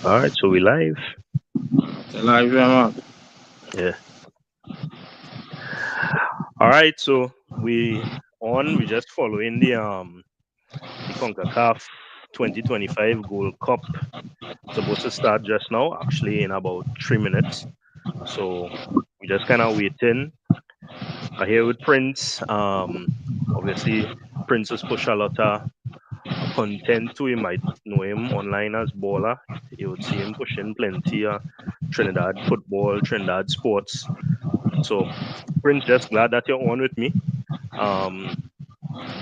All right, so we live. Live, man. Yeah. All right, so we just following the Concacaf 2025 Gold Cup. Supposed to start just now, actually in about 3 minutes. So we just kind of waiting. I here with Prince. Obviously Prince has pushed a lot of content to him. Might know him online as baller. You would see him pushing plenty of Trinidad football, Trinidad sports. So Prince, just glad that you're on with me. Um,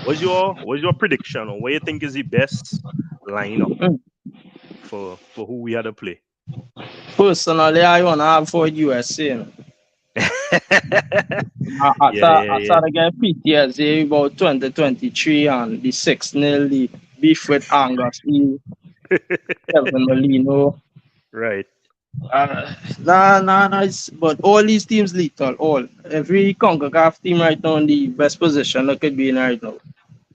what's your prediction or what you think is the best lineup Mm. for who we had to play? Personally, I want to avoid USA. I Yeah, start, yeah, I yeah. started getting PTSD about 2023 and the 6-0 the beef with Angus, Kevin Molino. Right, Nah, but all these teams lethal, all. Every CONCACAF team right now in the best position that could be in right now.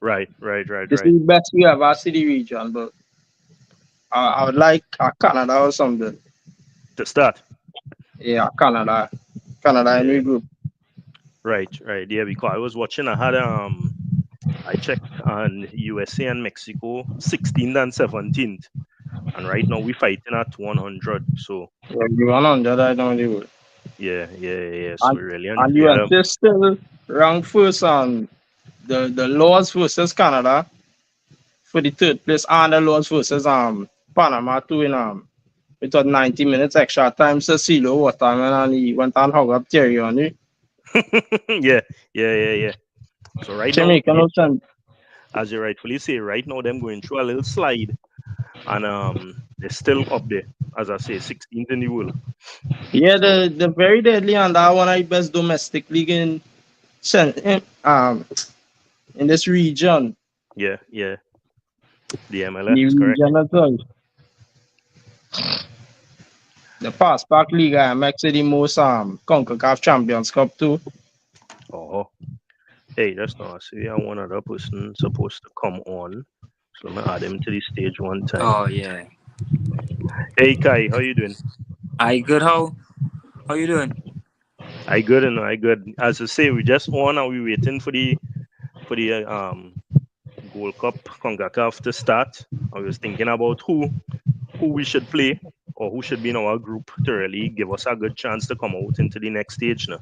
right, right, right, This is right. the best we have at City region, but I would like Canada or something. To start. Yeah, Canada. Canada in Yeah, the group. right, right. Yeah, because I was watching. I checked on USA and Mexico 16th and 17th, and right now we fighting at 100. So Yeah, you 100 I don't do it. yeah, yeah, yeah. Yeah. So And really, and yeah, USA still ranked first on the Laws versus Canada for the third place and the Laws versus Panama too in it was 90 minutes extra time so Silo Waterman and he went and hung up Terry on it. yeah, yeah, yeah, yeah. So right now, Jamaican Ocean. as you rightfully say, right now them going through a little slide, and they're still up there, as I say, 16th in the world. Yeah, So the very deadly and that one of the best domestic league in this region. yeah, yeah, the The MLS, correct? region as well. The Fast Pack League makes it the most CONCACAF Champions Cup too. Oh, hey, that's not. I see. I one other person supposed to come on, so I'm gonna add him to the stage one time. Oh yeah. Hey, Kai, how you doing? I good how you doing? I good and I good. As I say, we just on and we waiting for the Gold Cup Concacaf to start. I was thinking about who we should play or who should be in our group to really give us a good chance to come out into the next stage now.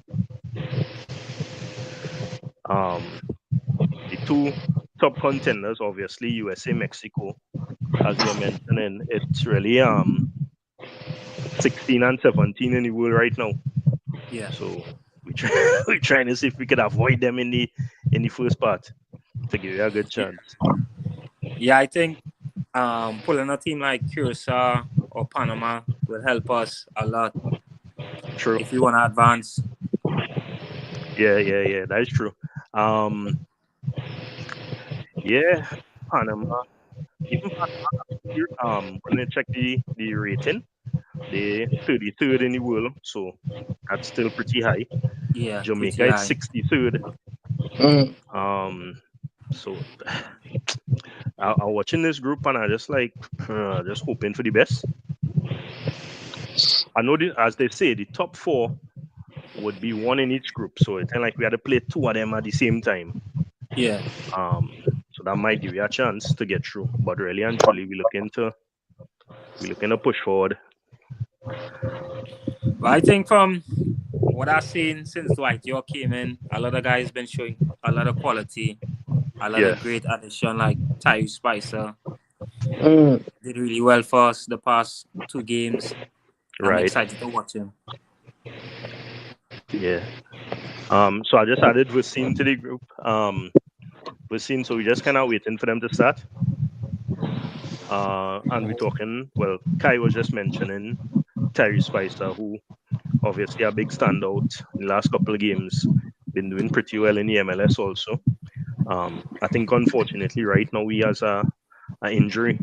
Um, the two top contenders, obviously USA, Mexico, as you're mentioning, it's really 16 and 17 in the world right now. Yeah. So we try, we're trying to see if we could avoid them in the first part to give you a good Yeah, chance. yeah, I think pulling a team like Curacao or Panama will help us a lot True. if we want to advance. Yeah, yeah, yeah. That is true. Um, yeah, Panama. Even when they check the rating, they 33rd in the world, so that's still pretty high. Yeah, Jamaica pretty it's high. 63rd. Mm. So I watching this group and I just like just hoping for the best. I know as they say, the top four would be one in each group, so it's kind of like we had to play two of them at the same time. Yeah. Um, so that might give you a chance to get through. But really and truly, we looking to push forward. But I think from what I've seen since Dwight York came in, a lot of guys been showing a lot of quality, a lot Yeah, of great addition like Ty Spicer Mm. did really well for us the past two games. I'm right. excited to watch him. Yeah. So I just added Vasim to the group. Vasim, so we just kind of waiting for them to start. And we're talking. Well, Kai was just mentioning Terry Spicer, who obviously a big standout in the last couple of games. Been doing pretty well in the MLS also. I think unfortunately right now he has a injury.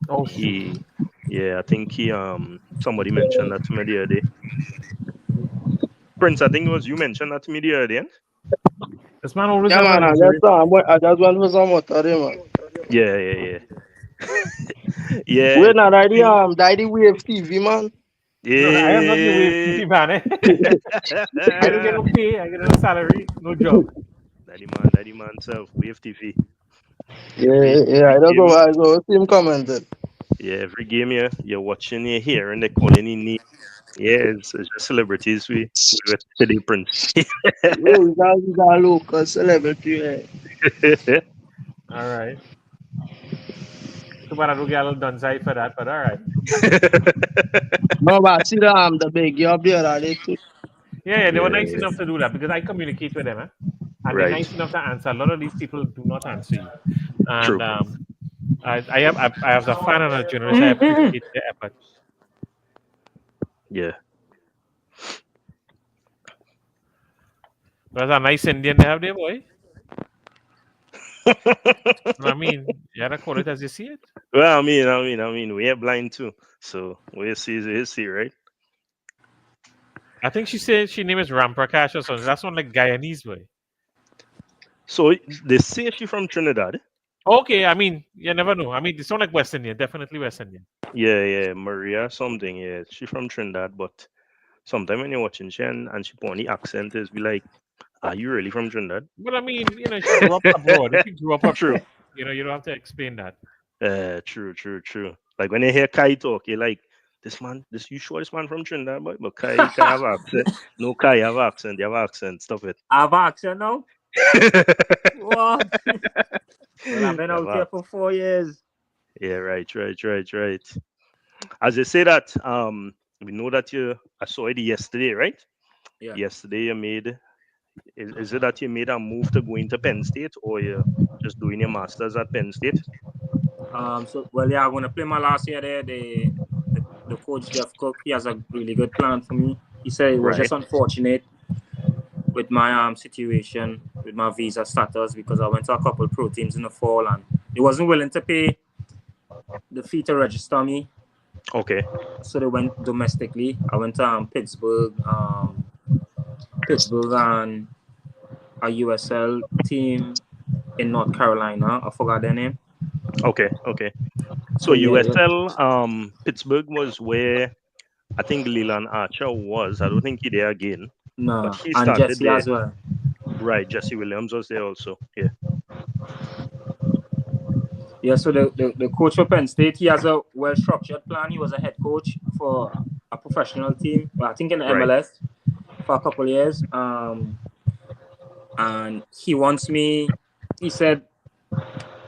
Oh, He, yeah, I think he somebody mentioned that to me the other day. Prince, I think it was you mentioned that to me the other day. this man always Yeah, have man, an injury. I just went for some water there, man. Yeah, yeah, yeah. Yeah. We're not the Wave TV, man. Yeah. No, I am not the wave TV man. I don't get no pay. I get no salary, no job. Daddy man self, Wave TV. Yeah, I go see him commented. Yeah, every game you're watching, you're hearing, they're calling in name. Yeah, it's just celebrities we were to the prince. Yeah, we got local celebrity. Yeah. All right. Too bad I don't get a little done side for that, but all right. No, but I see the big job there that they too. Yeah, they were Yeah, nice enough to do that because I communicate with them, and they're right. nice enough to answer. A lot of these people do not answer you, True. and I have a fan and a journalist. I appreciate their effort. Yeah. That's a nice Indian they have there, boy. I mean, you gotta call it as you see it. Well, I mean, we are blind too. So we see, right? I think she said she name is Ramprakash or something. That's one like Guyanese boy. So they say she from Trinidad. Okay, I mean, you never know. I mean, it's not like West Indian, definitely West Indian. Yeah, Maria something. Yeah, she from Trinidad, but sometimes when you're watching she and she put on the accent, is be like, are you really from Trinidad? But I mean, she grew up abroad. If you grew up True. abroad, you don't have to explain that. True. Like when you hear Kai talk, you're like, you sure this man from Trinidad, boy? But Kai have accent. No, Kai have accent. You have accent. Stop it. I have accent now. What? Well, I've been out here for 4 years. Yeah, right. As I say that, we know that I saw it yesterday, right? Yeah. Yesterday you made. Is it that you made a move to go into Penn State, or you're just doing your masters at Penn State? I'm gonna play my last year there. The coach Jeff Cook, he has a really good plan for me. He said it was just unfortunate with my situation with my visa status because I went to a couple pro teams in the fall and he wasn't willing to pay the fee to register me. Okay. So they went domestically. I went to Pittsburgh and a USL team in North Carolina. I forgot their name. Okay. So USL, Pittsburgh was where I think Leland Archer was. I don't think he there again. No, but he and started Jesse there. as well. Right, Jesse Williams was there also. Yeah. Yeah, so the coach for Penn State, he has a well-structured plan. He was a head coach for a professional team, I think in the MLS for a couple of years. And he wants me, he said,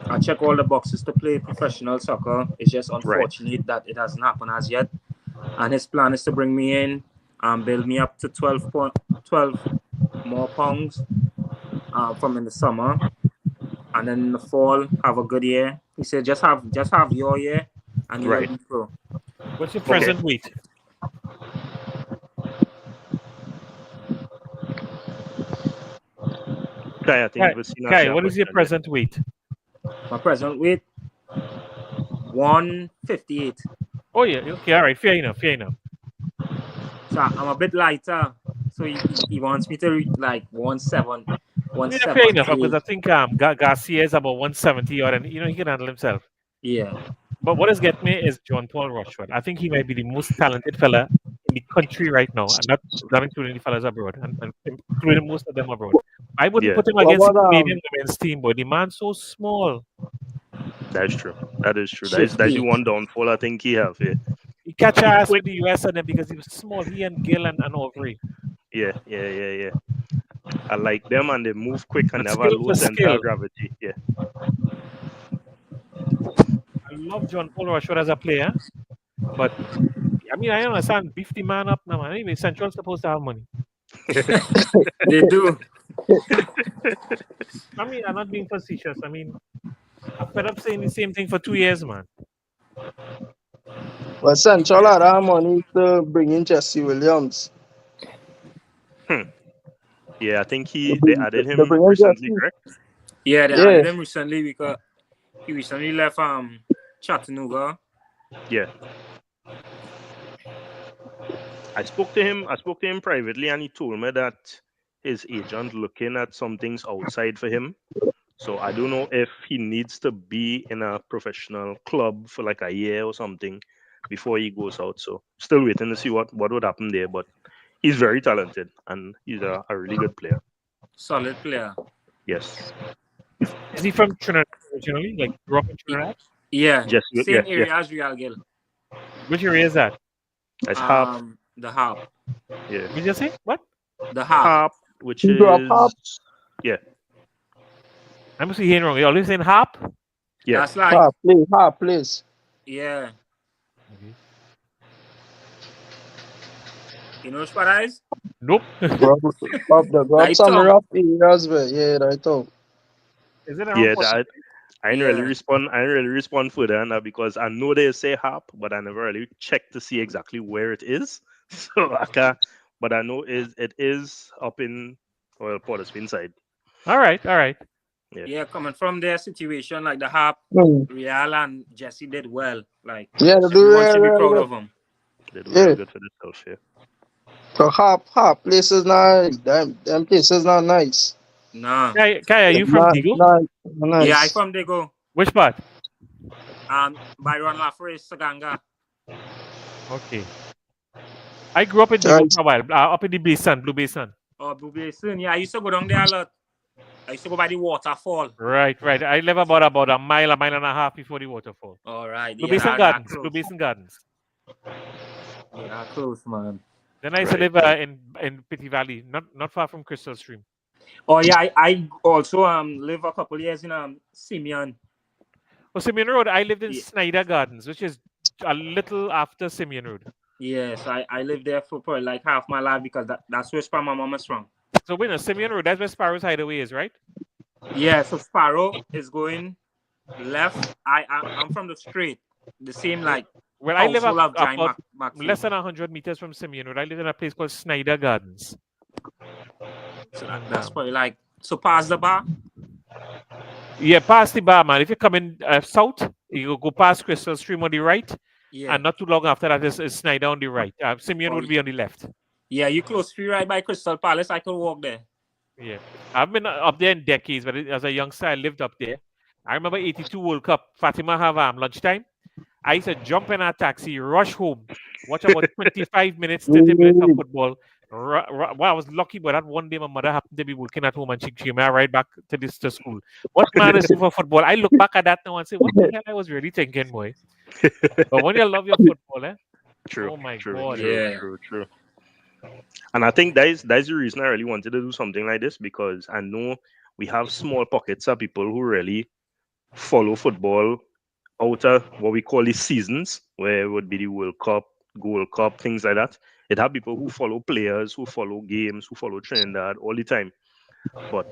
I check all the boxes to play professional soccer. It's just unfortunate that it hasn't happened as yet. And his plan is to bring me in and build me up to 12 more pounds from in the summer. And then in the fall, have a good year. He said, just have your year and you will be pro. What's your present weight? Kai, I think Kai, what is your present weight? My present weight, 158. Oh yeah, okay, all right, fair enough. So I'm a bit lighter. So he wants me to reach like 17. Yeah, fair enough, because I think Garcia is about 170 or he can handle himself. Yeah. But what has get me is John Paul Rushford. I think he might be the most talented fella in the country right now, and not including the fellas abroad, and including most of them abroad. I wouldn't put him against the Canadian women's team, but the man's so small. That's true. That is true. That's the one downfall I think he have here. He catch our ass with the US and then because he was small, he and Gill and Aubrey. Yeah. I like them and they move quick and never lose center of gravity. Yeah. I love John Paul Rushford as a player, but I mean I understand beef the man up now. Anyway, Central's supposed to have money. They do. I mean, I'm not being facetious. I mean, I'm fed up saying the same thing for 2 years, man. Well, Central had that money to bring in Jesse Williams. Yeah, I think they added him recently, correct? Yeah, they added him recently because he recently left Chattanooga. Yeah. I spoke to him privately and he told me that his agent looking at some things outside for him. So I don't know if he needs to be in a professional club for like a year or something before he goes out. So still waiting to see what would happen there. But he's very talented and he's a really good player. Solid player. Yes. Is he from Trinidad originally? Like grew up in Trinidad? Yeah. Just Same area as Real Gil. Which area is that? It's Harp. The Harp. Yeah. Did you say what? The Harp. Harp, which You grew up Harp? is yeah. I must be hearing wrong. You always saying Harp? Yeah. That's like Harp, please. yeah. Okay. You know what is? Nope. Grow up some rough areas, but yeah, right out. Is it around Yeah, Port- that I didn't really Yeah. respond. I didn't really respond further than that because I know they say Harp, but I never really checked to see exactly where it is. So I can't. But I know it is up in Port of Spain side. All right. Yeah, coming from their situation, like the Harp, Real and Jesse did well. Like Yeah, they do everyone should be proud of them. They do very good for themselves. Yeah. So Harp places not them places not nice. Nah. Kai, are you from Digo? Not nice. Yeah, I from Digo. Which part? Byron Lafray, Saganga. Okay. I grew up in Digo for a while, up in the Basin, Blue Basin. Oh, Blue Basin. Yeah, I used to go down there a lot. I used to go by the waterfall. Right. I live about a mile and a half before the waterfall. All right. Blue Basin Gardens. Blue Basin Gardens. Yeah, close, man. Then I used to live in Pity Valley, not far from Crystal Stream. Oh yeah, I also live a couple years in Simeon. Oh, Simeon Road. I lived in Snyder Gardens, which is a little after Simeon Road. Yes, I lived there for probably like half my life because that's where my mom is from. So wait, Simeon Road, that's where Sparrow's Hideaway is, right? Yeah, so Sparrow is going left. I'm from the street, the same like. Well, I live about less than 100 meters from Simeon Road. I live in a place called Snyder Gardens. So that's probably like past the bar. Yeah, past the bar, man. If you come in south, you go past Crystal Stream on the right. Yeah. And not too long after that is Snyder on the right. Simeon would be on the left. Yeah, you close to right by Crystal Palace. I can walk there. Yeah. I've been up there in decades, but as a youngster, I lived up there. I remember 82 World Cup. Fatima have lunchtime. I used to jump in a taxi, rush home, watch about 25 minutes, 30 minutes of football. Well, I was lucky, but that one day my mother happened to be working at home and she came right back to school. What man is for football? I look back at that now and say, what the hell I was really thinking, boy? But when you love your football, True. Oh my true, God. True. And I think that's the reason I really wanted to do something like this, because I know we have small pockets of people who really follow football out of what we call the seasons, where it would be the World Cup, Gold Cup, things like that. It have people who follow players, who follow games, who follow Trinidad all the time. But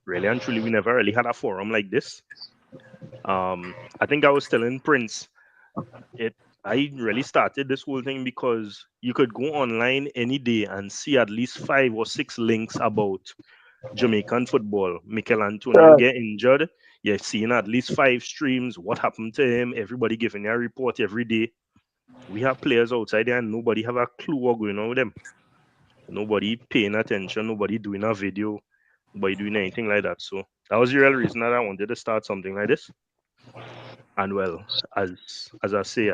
really and truly, we never really had a forum like this. I think I was telling Prince, I really started this whole thing because you could go online any day and see at least 5 or 6 links about Jamaican football. Mikel Antonio get injured. You're seeing at least 5 streams. What happened to him? Everybody giving a report every day. We have players outside there and nobody have a clue what's going on with them. Nobody paying attention. Nobody doing a video. Nobody doing anything like that. So that was the real reason that I wanted to start something like this. And well, as I see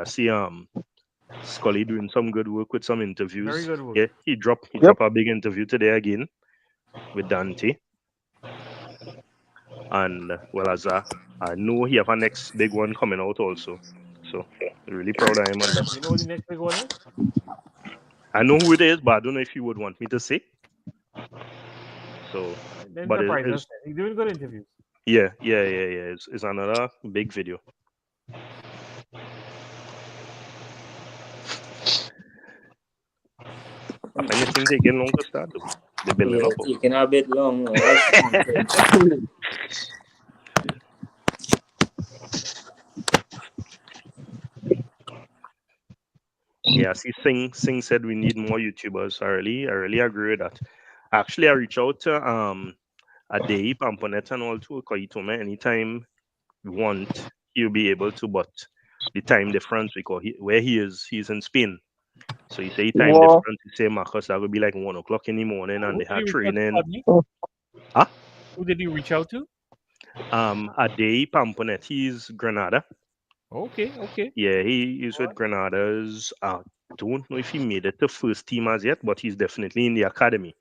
Scully doing some good work with some interviews. Very good work. Yeah, he dropped a big interview today again with Dante. And well, as I know he have a next big one coming out also. So really proud of him on that. You know what the next big one is? I know who it is, but I don't know if you would want me to say. So but he's doing good interviews. Yeah. It's another big video. Anything taking long to start? They're building up. Taking a bit long. Yeah, see, Singh said we need more YouTubers. I really agree with that. Actually, I reach out to a day Pamponet and all too, because he told me anytime you want, he'll be able to, but the time difference, because where he's in Spain. So he say time difference, he say Marcus, that would be like 1 o'clock in the morning and they have training. Who did you reach out to? Ade Pamponetti's Granada. Okay. Yeah, he's with Granadas. Don't know if he made it to first team as yet, but he's definitely in the academy.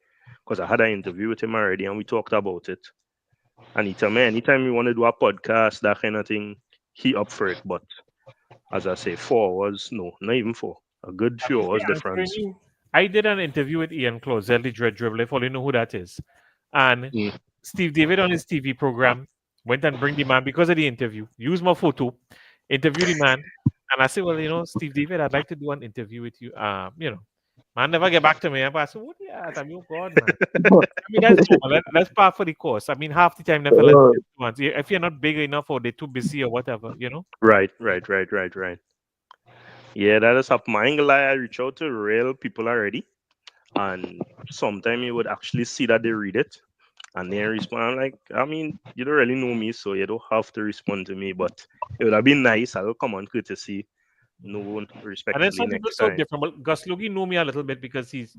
Because I had an interview with him already and we talked about it. And he told me anytime we want to do a podcast, that kind of thing, he up for it. But as I say, 4 hours, no, not even 4. A good few hours difference. I did an interview with Ian Clozel, the Dread Dribbler, if you know who that is. And Steve David on his TV program went and bring the man because of the interview. Use my photo, interview the man. And I said, well, Steve David, I'd like to do an interview with you. Man never get back to me. But I said, what the hell? I mean, oh God, man. I mean, that's normal. That's part for the course. I mean, half the time, the fellas if you're not big enough or they're too busy or whatever, Right. Yeah, that is happened. I reach out to real people already. And sometimes you would actually see that they read it and then respond. I'm like, I mean, you don't really know me, so you don't have to respond to me. But it would have been nice. I'll come on courtesy. No one respectively. And then some people so different. But Gus Logie know me a little bit because he's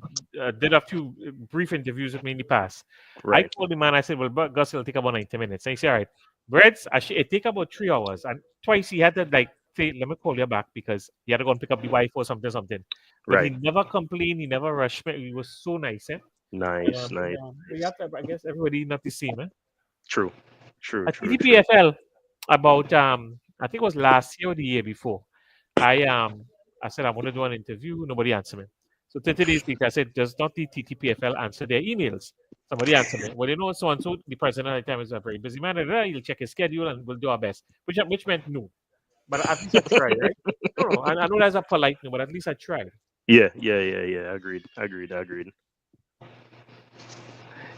did a few brief interviews with me in the past. Right. I told the man, I said, well, Gus, it'll take about 90 minutes. And he said, all right, Breads, it take about 3 hours. And twice he had to say, let me call you back because he had to go and pick up the wife or something. But he never complained. He never rushed me. He was so nice. Nice. You have to, I guess everybody not the same. True. At TTPFL, about, I think it was last year or the year before, I said, I want to do an interview. Nobody answered me. So 30 days later, I said, does not the TTPFL answer their emails? Somebody answered me. Well, so and so, the president at the time is a very busy man. He'll check his schedule and we'll do our best, which meant no. But at least I tried, right? No, I know that's a polite no, but at least I tried. Yeah. Agreed.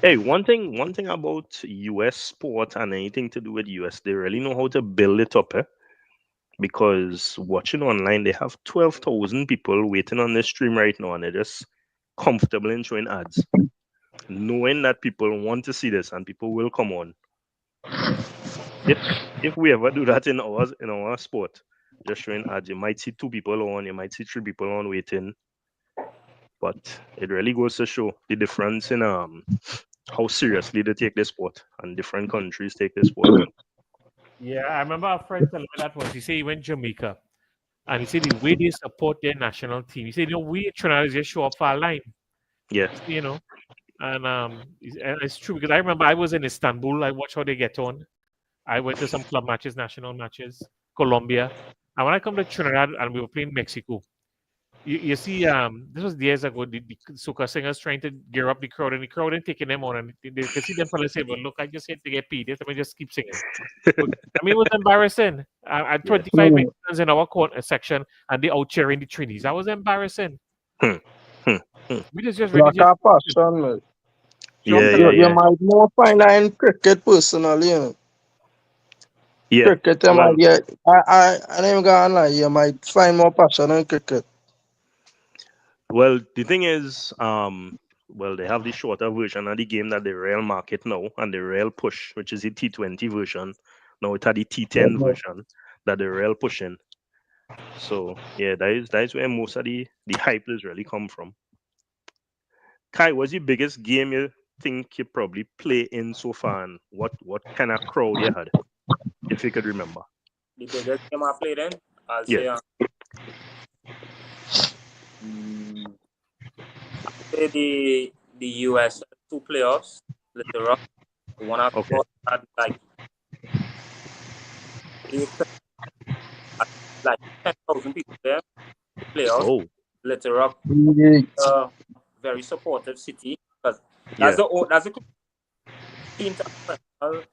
Hey, one thing about US sport and anything to do with US, they really know how to build it up, because watching online, they have 12,000 people waiting on this stream right now, and they're just comfortable in showing ads, knowing that people want to see this and people will come on. If we ever do that in our sport, just showing ads, you might see 2 people on, you might see 3 people on waiting, but it really goes to show the difference in how seriously they take the sport, and different countries take the sport. Yeah, I remember a friend telling me that once. He said he went to Jamaica, and he said the way they support their national team. He said, we Trinidad just show up for a line. Yeah. And it's true because I remember I was in Istanbul. I watched how they get on. I went to some club matches, national matches, Colombia. And when I come to Trinidad and we were playing Mexico, you see, this was years ago, the soca singers trying to gear up the crowd, and the crowd ain't taking them on, and they could see them fellas say, well, look, I just hate to get paid. Let me just keep singing. But, I mean, it was embarrassing. I had 25 Mexicans in our section, and they out cheering the Trinis. That was embarrassing. We just really passion, Yeah. You might more find that in cricket personally, Yeah. Cricket, I ain't even gonna lie, you might find more passion in cricket. Well, the thing is, they have the shorter version of the game that the real market now, and the real push, which is the T20 version. Now it had the T10 version that the real pushing. So yeah, that is where most of the hype is really come from. Kai, what's the biggest game you think you probably play in so far, and what kind of crowd you had, if you could remember? The biggest game I played in, I'll say, the US 2 playoffs, Little Rock, the one after had like 10,000 people there. The playoffs, Little Rock, very supportive city, because that's the international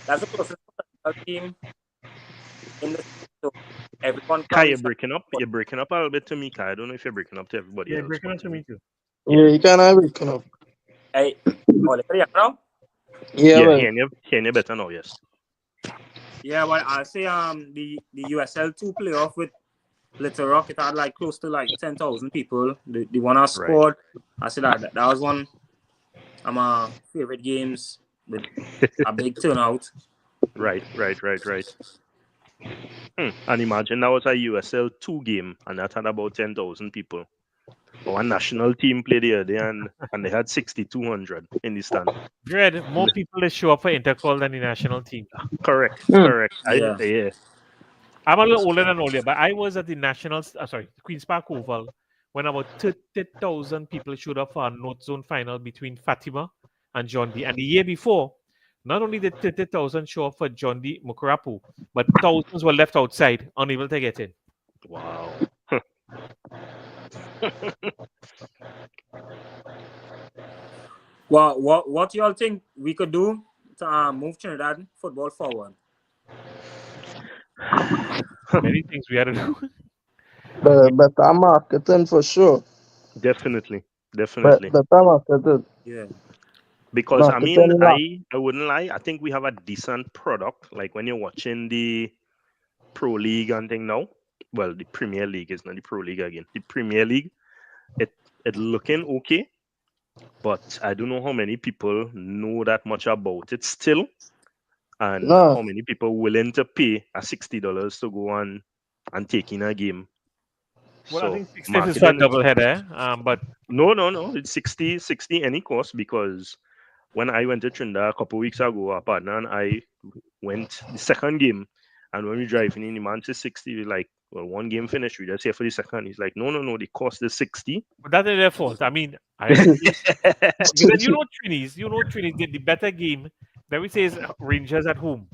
that's the closest professional team in the city. So everyone. Kai, you're breaking up. You're breaking up a little bit to me, Kai. I don't know if you're breaking up to everybody else. You're breaking up to me too. Yeah, you can breaking up. Hey, now? Yeah, hearing you better now, yes. Yeah, well, I say the USL 2 playoff with Little Rock, it had like close to like 10,000 people. The one I scored, I said that was one of my favorite games with a big turnout. Right. And imagine that was a USL 2 game, and that had about 10,000 people. Our national team played the other day and they had 6,200 in the stand. Dread, more people that show up for Intercol than the national team. Correct, Hmm. correct. Yeah. Yeah. I'm a little older than Olia, but I was at the Queen's Park Oval when about 30,000 people showed up for a North Zone final between Fatima and John D. And the year before, not only did 30,000 show up for John D. Mukurapu, but thousands were left outside, unable to get in. Wow. Well, what y'all think we could do to move Trinidad football forward? Many things we had to do. Better marketing for sure. Definitely, But definitely. better marketing. Yeah. Because I mean, Marketing lot. I wouldn't lie. I think we have a decent product. Like when you're watching the Pro League and thing now. Well, the Premier League is not the Pro League again. The Premier League, it looking okay, but I don't know how many people know that much about it still, and No. how many people willing to pay a $60 to go on and take in a game. Well, I So think 60 is for a marketing is double header, but no. It's 60 any cost because when I went to Trinidad a couple weeks ago, our partner and I went the second game, and when we driving in, the man says 60. We're like, well, one game finished. We just here for the second. He's like, no. The cost is 60. that is their fault. I mean, I understand. Because Trinis did the better game. Let me say is Rangers at home.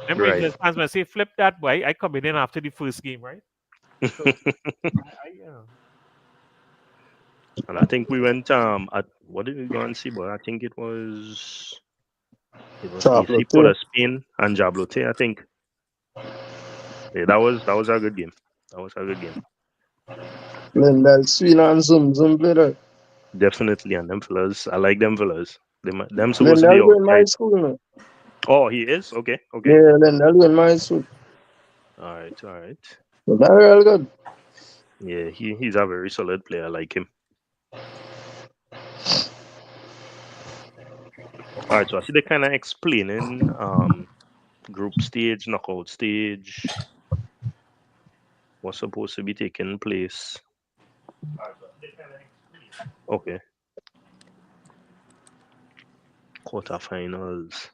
Them Right. Rangers fans might say, flip that way. I come in after the first game, right? So, And I think we went at what did we go and see? But I think it was AC Chocolate Port too. of Spain and Jablote. I think that was a good game. That was a good game. Lindell Sween and Zoom play that. Definitely, and them fellas, I like them fellas. Them supposed to be Lindell go in my outside. school now. Oh, he is okay. Yeah, Lindell go in my school. All right. But they're real good. Yeah, he's a very solid player. I like him. All right, so I see they kind of explaining group stage, knockout stage, what's supposed to be taking place. Okay, quarterfinals.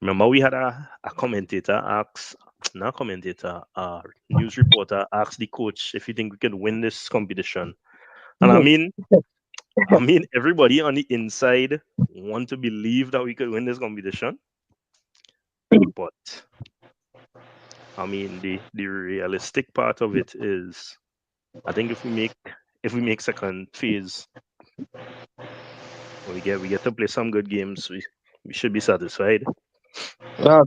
Remember, we had a commentator ask, not commentator, news reporter asked the coach if he think we could win this competition. And I mean, everybody on the inside want to believe that we could win this competition, but I mean, the realistic part of it is, I think if we make second phase, we get to play some good games, we should be satisfied. Yeah.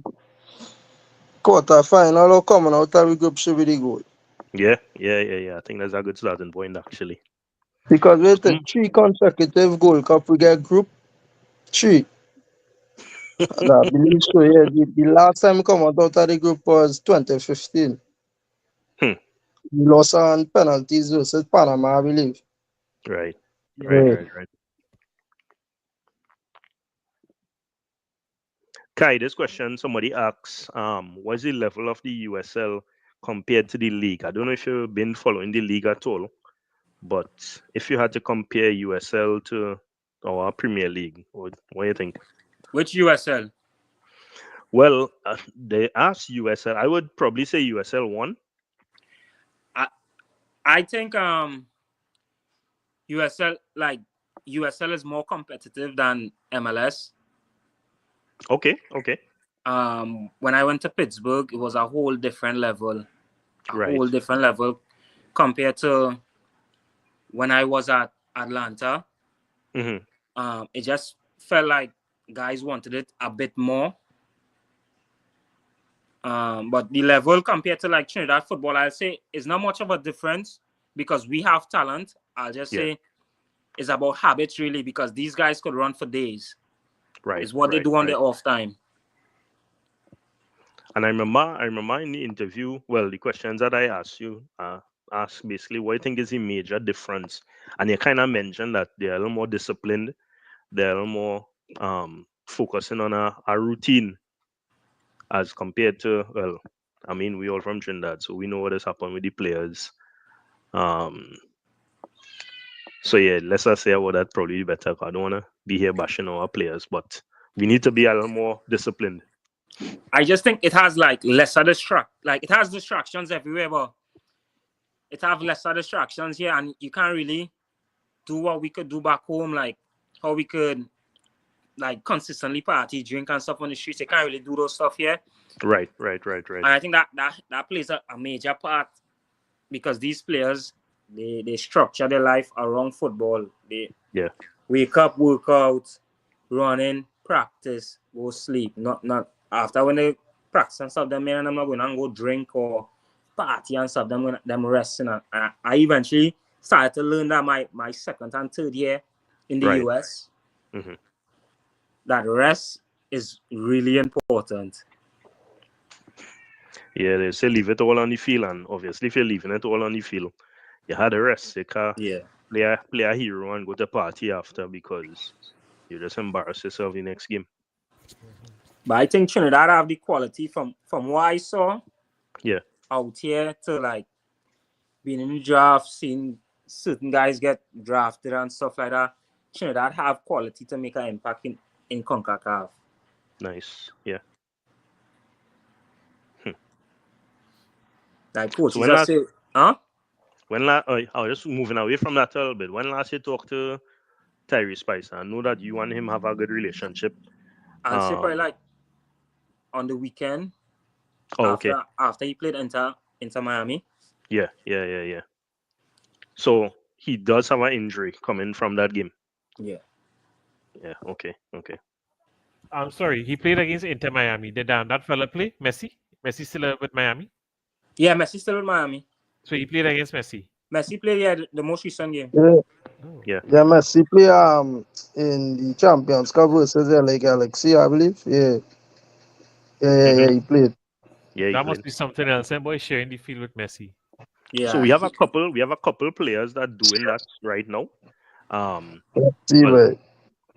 Quarter final or coming out of the group should be the goal. Yeah. I think that's a good starting point actually. Because we Some, take 3 consecutive Gold Cup, we get group 3. And I believe so, yeah. The last time we come out of the group was 2015. hmm, We lost on penalties versus Panama, I believe. right. Yeah. Kai, this question somebody asks, what's the level of the USL compared to the league? I don't know if you've been following the league at all, but if you had to compare USL to our Premier League, what do you think? Which USL? Well, they asked USL. I would probably say USL 1. I think USL is more competitive than MLS. Okay. When I went to Pittsburgh, it was a whole different level. Right. Whole different level compared to when I was at Atlanta. Mm-hmm. It just felt like guys wanted it a bit more. But the level compared to like Trinidad football, I'll say is not much of a difference because we have talent. I'll just say it's about habits really because these guys could run for days. Right. It's what they do on their off time. And I remember in the interview, well, the questions that I asked you, asked basically what I think is the major difference. And you kind of mentioned that they're a little more disciplined, they're a little more focusing on a routine as compared to, well, I mean, we all from Trinidad, so we know what has happened with the players. So yeah, let's not say about that. Probably better. I don't wanna be here bashing our players, but we need to be a little more disciplined. I just think it has like lesser it has distractions everywhere, but it have lesser distractions here, and you can't really do what we could do back home, like how we could like consistently party, drink and stuff on the streets. You can't really do those stuff here. Right. And I think that plays a major part because these players they structure their life around football. They wake up, work out, running, practice, go sleep. Not after when they practice and stuff, them men I'm not going to go drink or party and stuff. Them resting. And I eventually started to learn that my second and third year in the US. Mm-hmm. That rest is really important. Yeah, they say leave it all on the field, and obviously if you're leaving it all on the field, you had a rest. You can't play a hero and go to party after because you just embarrass yourself the next game. But I think Trinidad have the quality from what I saw. Yeah. Out here to like being in the draft, seeing certain guys get drafted and stuff like that. Trinidad have quality to make an impact in Concacaf. Nice. Yeah. Like coaches so say, huh? When I was just moving away from that a little bit. When last you talked to Tyree Spicer, I know that you and him have a good relationship. I'll say probably like on the weekend. Oh, after he played Inter Miami. Yeah. So he does have an injury coming from that game. Yeah. Yeah. Okay. I'm sorry. He played against Inter Miami. Did that fella play? Messi? Messi still with Miami? Yeah, Messi still with Miami. So he played against Messi? Messi played the most recent game. Yeah, Messi play in the Champions Cup versus LA Galaxy, I believe. Yeah, he played. Yeah, that must be something else. And boy sharing the field with Messi. Yeah. So we have a couple players that doing that right now.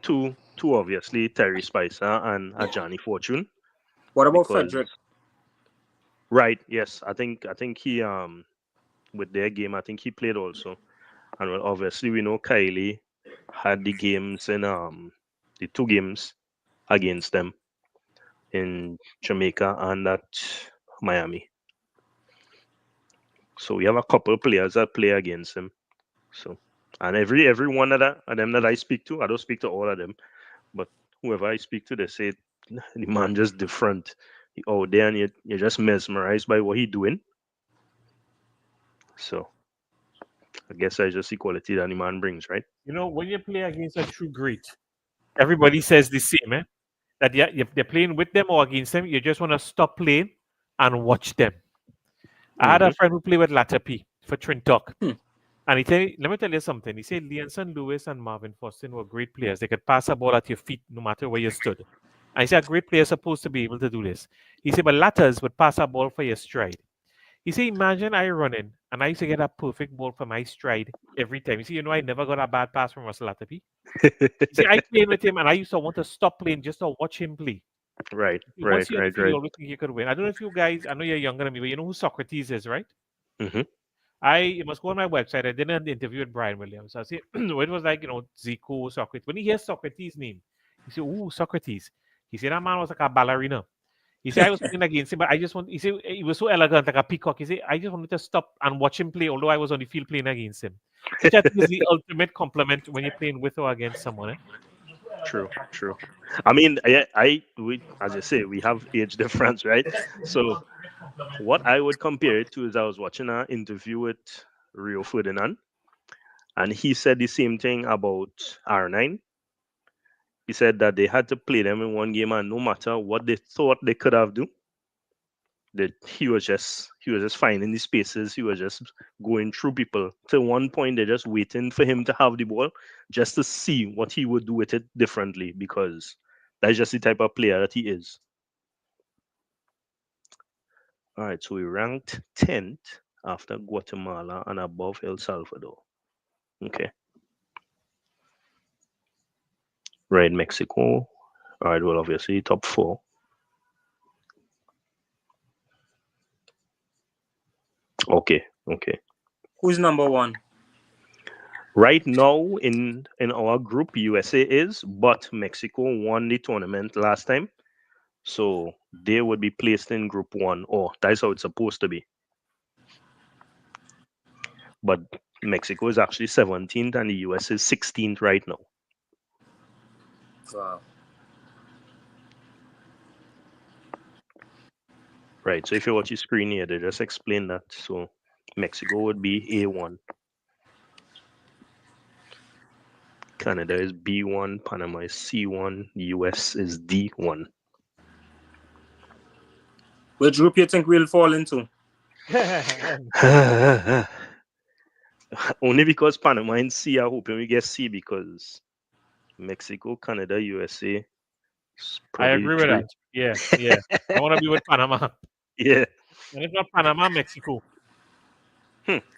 Two obviously, Terry Spicer and Ajani Fortune. What about Frederick? Right. Yes, I think he with their game, I think he played also. And well, obviously we know Kylie had the games in the two games against them in Jamaica and at Miami. So we have a couple players that play against him. So and every one of them that I speak to, I don't speak to all of them, but whoever I speak to, they say the man just different. Oh, there and you're just mesmerized by what he doing. So I guess that's just the quality that the man brings, right? You know, when you play against a true great, everybody says the same, that they're playing with them or against them. You just want to stop playing and watch them. I had a friend who played with Latapi for Trintok. And let me tell you something. He said Leonson Lewis and Marvin Foston were great players. They could pass a ball at your feet no matter where you stood. And he said a great player is supposed to be able to do this. He said, but Latters would pass a ball for your stride. He said, imagine I running and I used to get a perfect ball for my stride every time. You see, I never got a bad pass from Russell Latapi. He said, I played with him and I used to want to stop playing just to watch him play. Right. You always think you could win. I don't know if you guys, I know you're younger than me, but you know who Socrates is, right? You must go on my website. I did an interview with Brian Williams. I said, it was like, Zico, Socrates. When he hears Socrates' name, he said, ooh, Socrates. He said, that man was like a ballerina. He said, I was playing against him, but he said, he was so elegant, like a peacock. He said, I just wanted to stop and watch him play, although I was on the field playing against him. Which I think is the ultimate compliment when you're playing with or against someone. True. I mean, we, as you say, we have age difference, right? So what I would compare it to is I was watching an interview with Rio Ferdinand, and he said the same thing about R9. He said that they had to play them in one game, and no matter what they thought they could have done, that he was just finding the spaces. He was just going through people. To one point, they're just waiting for him to have the ball, just to see what he would do with it differently, because that's just the type of player that he is. All right, so we ranked 10th after Guatemala and above El Salvador. Okay. Right, Mexico. All right, well, obviously top 4. Okay. Who's number 1? Right now in our group, USA is, but Mexico won the tournament last time, so they would be placed in Group 1, or that's how it's supposed to be. But Mexico is actually 17th and the US is 16th right now. Wow. Right. So if you watch your screen here, they just explain that. So Mexico would be A1. Canada is B1, Panama is C1, US is D1. Which group you think we'll fall into? Only because Panama in C, I'm hoping we get C, because Mexico, Canada, USA. I agree with that. Yeah, yeah. I want to be with Panama. Yeah. And if not Panama, Mexico.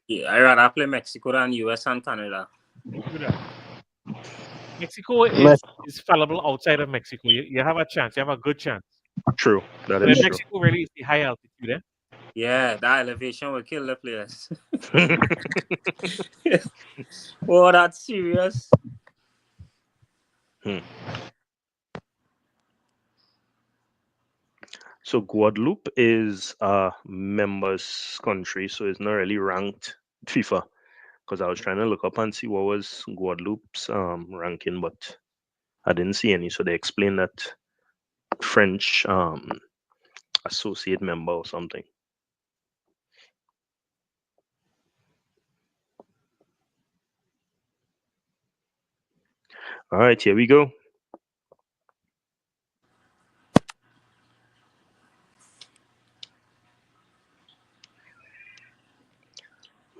Yeah, I rather play Mexico than US and Canada. Do that. Mexico is fallible outside of Mexico. You have a chance. You have a good chance. True. That But is in true. Mexico, really, is the high altitude. Eh? Yeah, that elevation will kill the players. Oh, that's serious. So Guadeloupe is a members country, so it's not really ranked FIFA. Because I was trying to look up and see what was Guadeloupe's ranking, but I didn't see any. So they explained that French associate member or something. All right, here we go.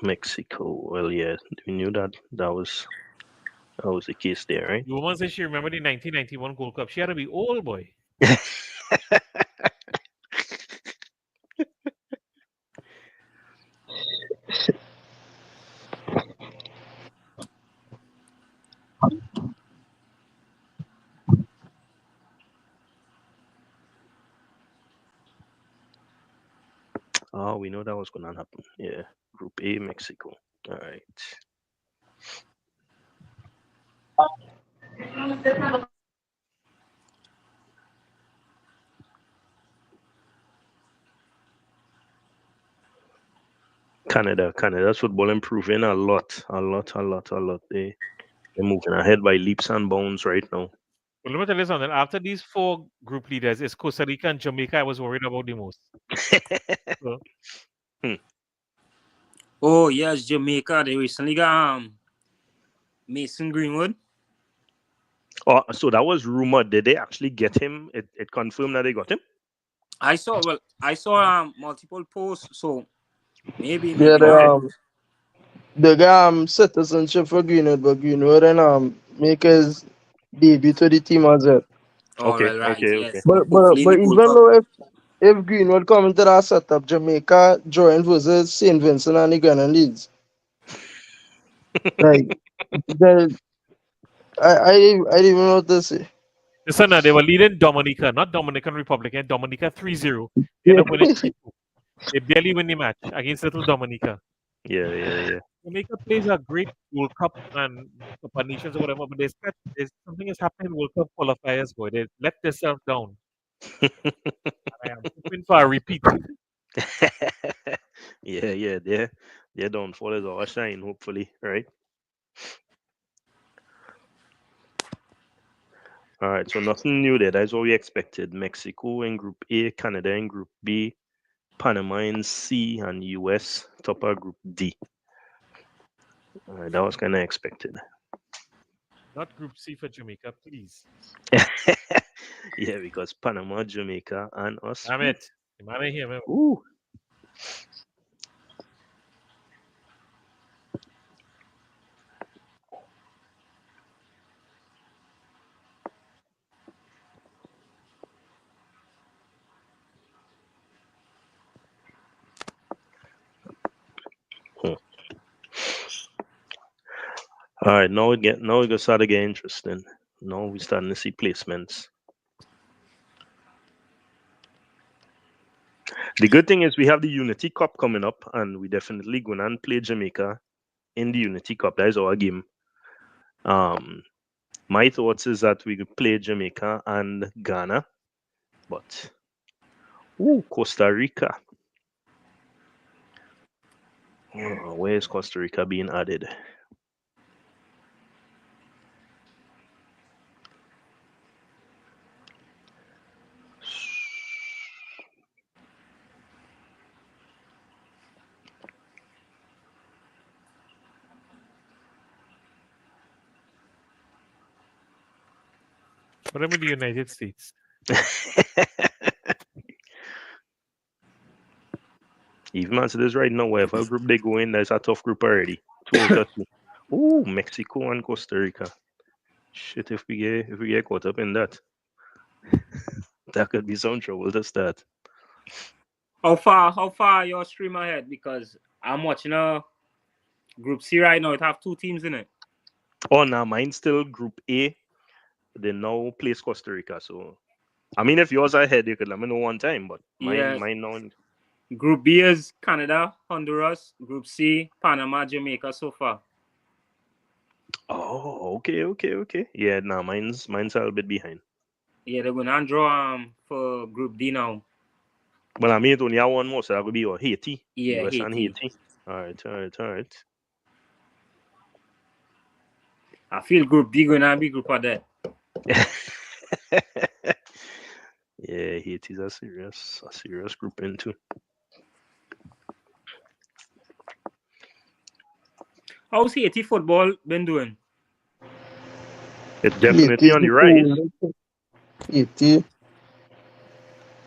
Mexico. Well, yeah, we knew that was the case there, right? The woman said she remembered the 1991 Gold Cup. She had to be old, boy. Oh, we know that was gonna happen. Yeah, Group A, Mexico. All right. Canada's football improving a lot. They're moving ahead by leaps and bounds right now. But let me tell you something. After these 4 group leaders, it's Costa Rica and Jamaica I was worried about the most. So, Oh, yes, Jamaica. They recently got Mason Greenwood. Oh, so that was rumored. Did they actually get him? It confirmed that they got him? I saw multiple posts, so maybe Yeah, not. they got citizenship for Greenwood, but Greenwood and make his debut to the team as well. Oh, well, right, Okay. yes. But Hopefully in the even Gold Cup. though if Greenwood come into that setup, Jamaica join versus St. Vincent and the Grenadines. Like, I didn't even know what to say. listen, they were leading Dominica, not Dominican Republic, and Dominica 3-0. They ended up winning 3-2. They barely win the match against little Dominica. Yeah. Jamaica plays a great World Cup and Cup of Nations or whatever, but there's something is happening in World Cup qualifiers, boy. They let themselves down. I am hoping for a repeat. yeah. Their downfall is our shine, hopefully, right? All right, so nothing new there. That's what we expected. Mexico in Group A, Canada in Group B, Panama in C, and US top of Group D. All right, that was kind of expected. Not Group C for Jamaica, please. Yeah, because Panama, Jamaica, and us. Damn it. I'm out of here, man. Ooh. All right, now we gonna start to get interesting. Now we starting to see placements. The good thing is we have the Unity Cup coming up, and we definitely going and play Jamaica in the Unity Cup. That is our game. My thoughts is that we could play Jamaica and Ghana, but Costa Rica. Where is Costa Rica being added? What about the United States? Even as it is right now, whatever group they go in, there's a tough group already. 2 out of 2. Ooh, Mexico and Costa Rica. Shit, if we get caught up in that, that could be some trouble to start. How far your stream ahead? Because I'm watching a Group C right now. It have 2 teams in it. Oh, now mine's still Group A. They now place Costa Rica. So, I mean, if yours are ahead, you could let me know one time. But mine now. Group B is Canada, Honduras. Group C, Panama, Jamaica so far. Oh, okay. Yeah, nah, mine's a little bit behind. Yeah, they're gonna draw for Group D now. But I mean, it only have one more, so that would be Haiti. Yeah, US and Haiti. Haiti. All right. I feel Group D gonna be Group of that. Yeah, Haiti's a serious group into. How's Haiti football been doing? It's definitely on the rise. Haiti.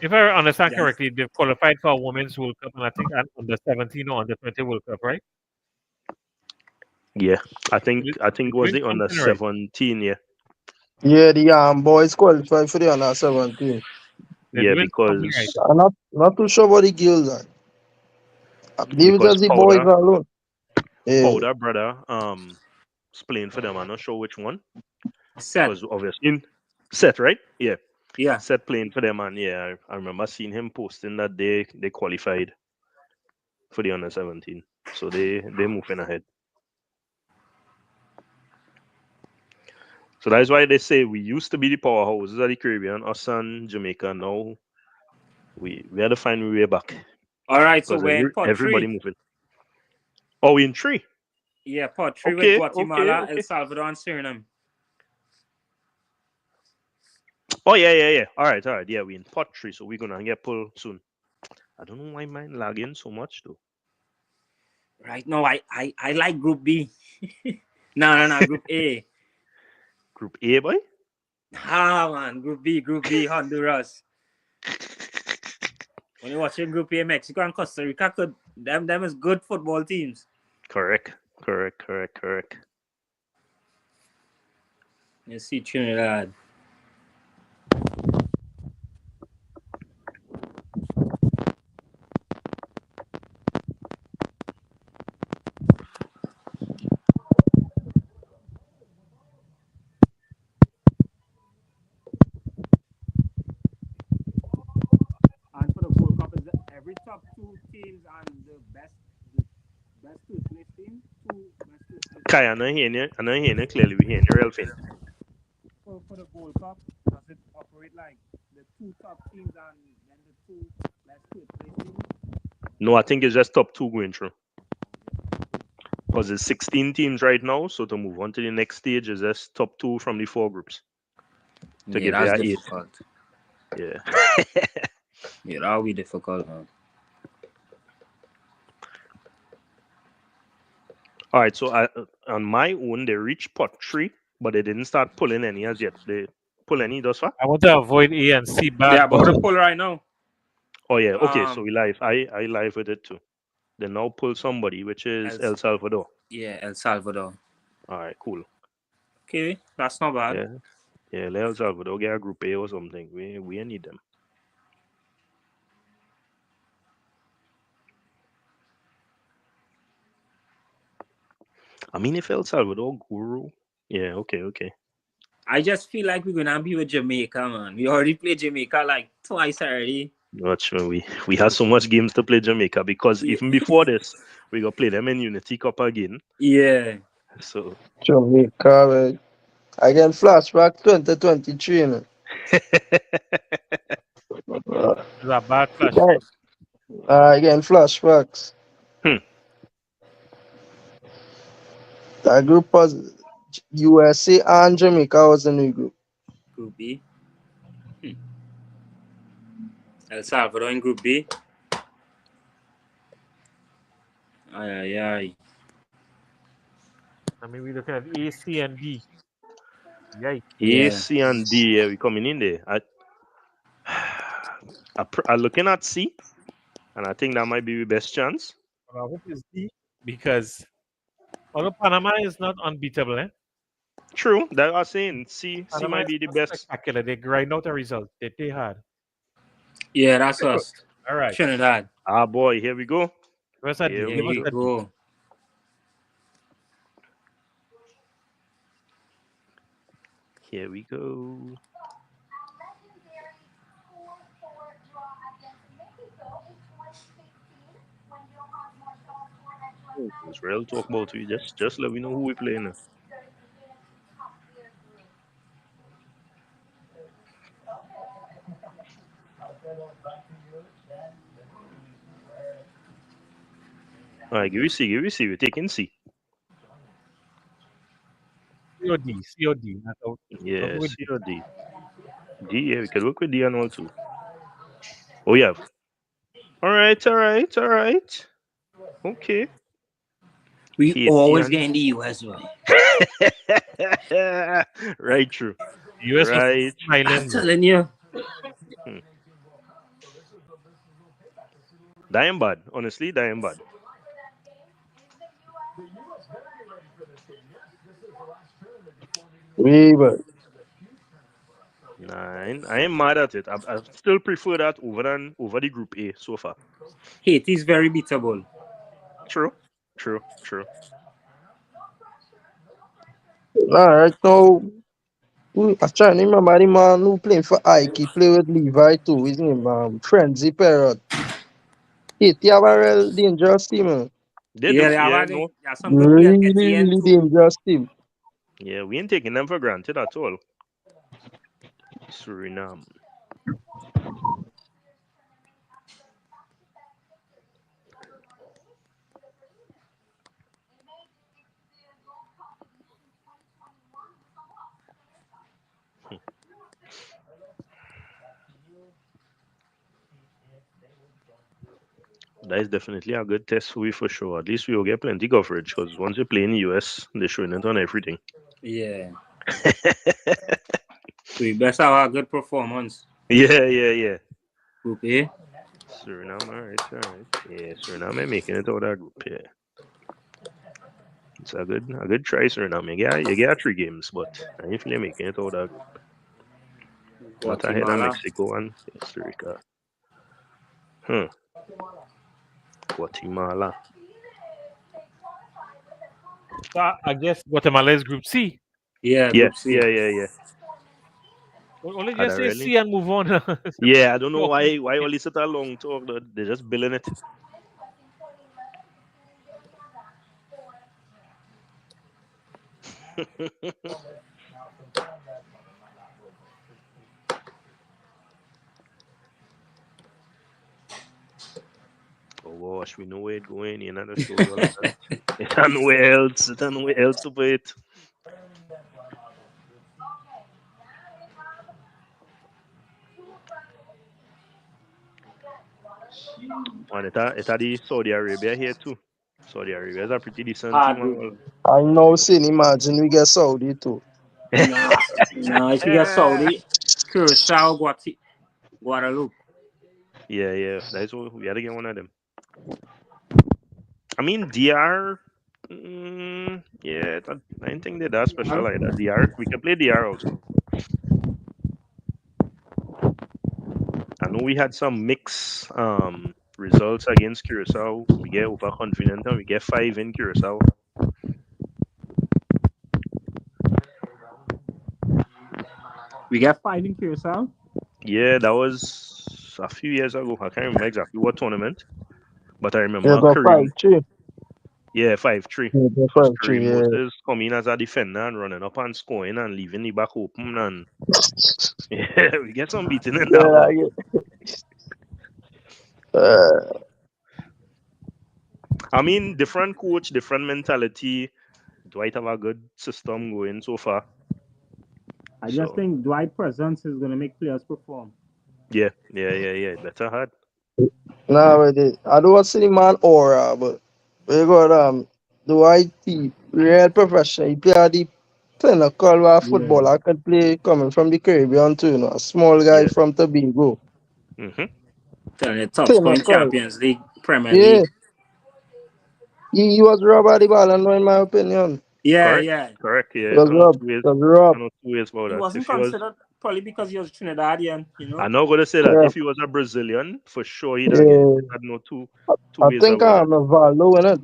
If I understand correctly, they've qualified for a Women's World Cup, and I think under 17 or under 20 World Cup, right? Yeah, I think it was the under 17. Yeah. Yeah, the boys qualified for the under 17. Yeah, because I'm not too sure about the girls. I believe it's just the boys alone. Yeah. Powder brother is playing for them. I'm not sure which one. Because obviously Seth, right? Yeah. Seth playing for them, and yeah, I remember seeing him posting that they qualified for the under 17. So they're moving ahead. So that's why they say we used to be the powerhouses of the Caribbean, us and Jamaica. Now we had to find our way back. All right, so we're everybody moving. Oh, we in 3? Yeah, part 3 with Guatemala, El Salvador, and Suriname. Oh yeah. All right. Yeah, we in pot 3, so we're gonna get pulled soon. I don't know why mine lagging so much though. Right now, I like Group B. No, Group A. Group A, boy. Ah man, Group B, Honduras. When you're watching Group A, Mexico and Costa Rica, them is good football teams. Correct. You see Trinidad. And for the Gold Cup, is every top 2 teams and the best 2 place team? Kai, I know here clearly. We hear real faint. For the Gold Cup, does it operate like the 2 top teams and then the 2 best 2 place teams? No, I think it's just top 2 going through. Because it's 16 teams right now, so to move on to the next stage is just top 2 from the 4 groups. To get that's there difficult. 8. Yeah. Yeah, that'll be difficult, man. All right, so on my own, they reached pot 3, but they didn't start pulling any as yet. They pull any thus far? I want to avoid A and C bad. Yeah, but to pull right now. Oh yeah, okay. So we live. I live with it too. They now pull somebody, which is El Salvador. Yeah, El Salvador. All right, cool. Okay, that's not bad. Yeah. Let El Salvador get a Group A or something. We need them. I mean, if El Salvador guru, yeah, okay. I just feel like we're gonna be with Jamaica, man. We already played Jamaica like twice already. Not sure. We had so much games to play Jamaica because even before this, We go play them in Unity Cup again. Yeah. So Jamaica, again flashback 2023. Man. It's a bad flashback. Again flashbacks. Hmm. That group was USA and Jamaica was in the group. Group B. El Salvador in Group B. Aye. I mean, we're looking at A, C, and D. Yikes. A, C, and D. Yeah, we coming in there. I'm looking at C, and I think that might be the best chance. But I hope it's D because although Panama is not unbeatable, True, that I was saying. C Panama might be is the not best. spectacular. They grind out a result. They play hard. Yeah, that's us. All right. Trinidad. Ah, boy, here we go. Where's that? Here Here we go. Here we go. Israel talk about we just let me know who we playing now. Alright, give me C. We're taking C. COD. Yeah, C or D. D, yeah, we can work with D and all too. Oh yeah. Alright. Okay. We Haiti always and- get in the US, right? Right, true. US Right. was smiling. I'm telling you. Dying bad. Honestly, dying bad. But 9. I am mad at it. I still prefer that over the Group A so far. Haiti is very beatable. True. right now, I'm trying to remember the man who playing for Ike. He play with Levi too. His name Frenzy Perrot. Haiti have a real dangerous team. Man. They do. Yeah, They no. have some good players. Really dangerous team. Yeah, we ain't taking them for granted at all. Suriname. That is definitely a good test for we for sure. At least we will get plenty coverage because once you play in the US, they're showing it on everything. Yeah. We best have a good performance. Yeah. Group A. Suriname, alright. Yeah, Suriname making it out of that group. Yeah. It's a good try, Suriname. You get 3 games, but I ain't feeling making it out of that group. Not ahead of Mexico and Costa Rica. Guatemala. So I guess Guatemala is Group C. Yeah, Group C. Yeah. Only just say C and move on. Yeah, I don't know why all this such a long talk. They're just billing it. Oh gosh, we know where it's going. You're not gonna show you all of that. It's nowhere else. It's nowhere else to put it. And it's the Saudi Arabia here too. Saudi Arabia is a pretty decent team. I know, imagine we get Saudi too. No, if you get Saudi, Curacao, Guadeloupe. Yeah. That's what we gotta get one of them. I mean, DR. Yeah, I don't think they're that special like that. DR, we can play DR also. I know we had some mixed results against Curacao. We get overconfident and we get 5 in Curacao. We get 5 in Curacao? Yeah, that was a few years ago. I can't remember exactly what tournament, but I remember Yeah, got 5-3. Yeah, 5-3. Yeah, Because 5-3, Kareem yeah. Moses come in as a defender and running up and scoring and leaving the back open, and yeah, we get some beating in that one. I mean, different coach, different mentality. Dwight have a good system going so far. I just think Dwight presence is gonna make players perform. Yeah. Better hard. Nah, but I don't see the man aura, but we got Dwight, he real professional. He play at the pinnacle where footballer can play coming from the Caribbean too, you know. A small guy Yeah. from Tobago. Telling you, top scoring Pinnacle. Champions League, Premier Yeah. League. He was robbed at the ball, in my opinion. Yeah, Correct. He Yeah, was robbed. I He was robbed. know 2 ways about He that. wasn't If he was, considered probably because he was Trinidadian, you know. I'm not gonna say that. Yeah. If he was a Brazilian, for sure he'd Yeah. get. I know two I ways think about that. Rivaldo in it.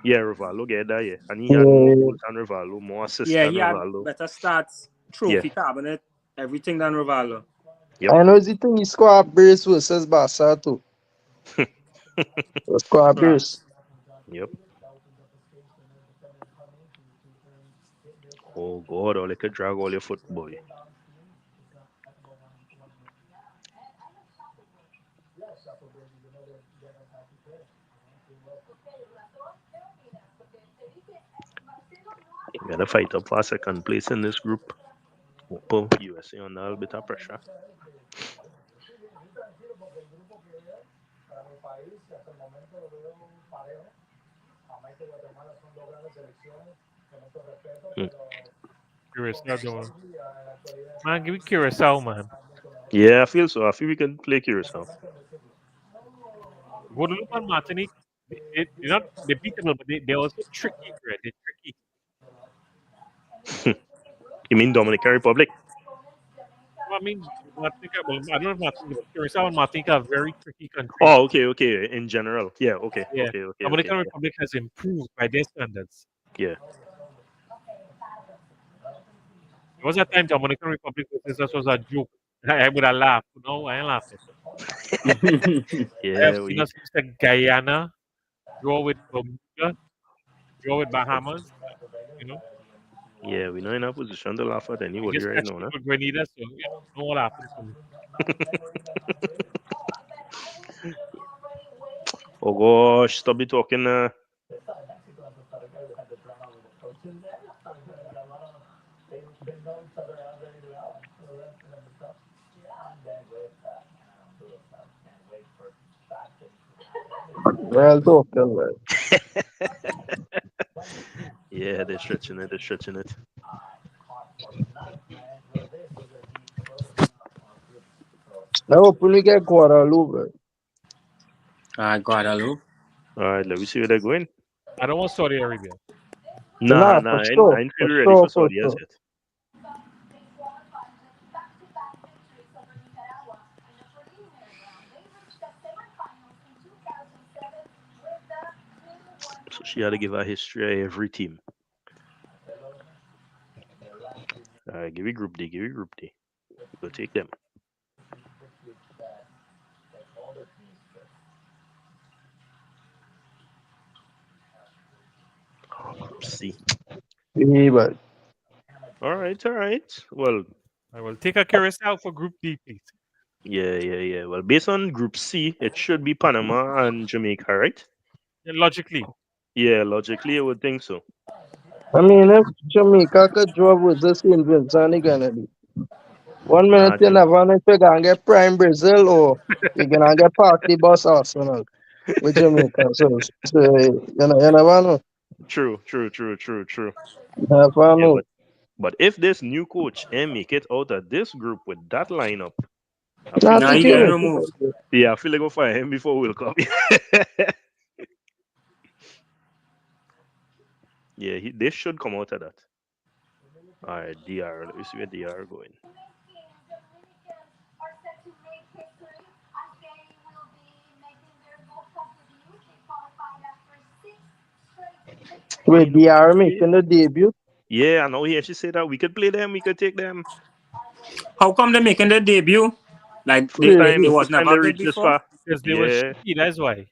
Yeah, Rivaldo get that. Yeah, and he had more goals than Rivaldo, more assists Yeah, than he had Rivaldo. better stats, trophy cabinet, everything than Rivaldo. Yep. I know the thing he scored brace versus Barca too. Scored brace. Yep. Oh God, all they could drag all your foot, boy. You gotta fight up for second place in this group. Put USA on a little bit of pressure. Curacao, man, give me Curacao, man. Yeah, I feel so. I feel we can play Curacao. Guadeloupe and Martinique, they're not they're beatable, but they're also tricky, right? They're tricky. You mean Dominican Republic? Well, I mean, Martinique, well, I don't know if Martinique, but Curacao and Martinique are very tricky countries. Oh, okay. In general, yeah, okay. Dominican Republic has improved by their standards. Yeah. There was a time Dominican Republic was a joke. I would have laughed. No, I ain't laughing. I have seen us use Guyana, draw with Bermuda, draw with Bahamas, you know. Yeah, we're not in a position to laugh at We anybody just right catch now, people with Grenada, so no what happens to me. Oh gosh, stop be talking. Well talking, man. Yeah, they're stretching it. I hope we get Guadalupe. Guadalupe. All right, let me see where they're going. I don't want Saudi Arabia. Nah, For I sure. ain't feel ready for Saudi as yet. So she had to give her history of every team. Give me Group D. We'll take them. Group C. Yeah, but All right. Well, I will take a Curacao for Group D, please. Yeah. Well, based on Group C, it should be Panama and Jamaica, right? Logically. Yeah, logically, I would think so. I mean, if Jamaica could draw with the St. Vincent, they're gonna do. 1 minute you never know if you're gonna get Prime Brazil or you're gonna get Party Bus Arsenal with Jamaica. So you never know. True. You never know. But if this new coach make it out of this group with that lineup, I Nah, feel Now he getting removed. yeah, I feel like I'll fire him before World Cup. Yeah, they should come out of that. All right, DR. Let me see where DR going. Wait, DR making the debut? Yeah, I know he actually said that we could play them, we could take them. How come they're making their debut? Like First they was time never they good reached this before. far. Because they were shitty, that's why.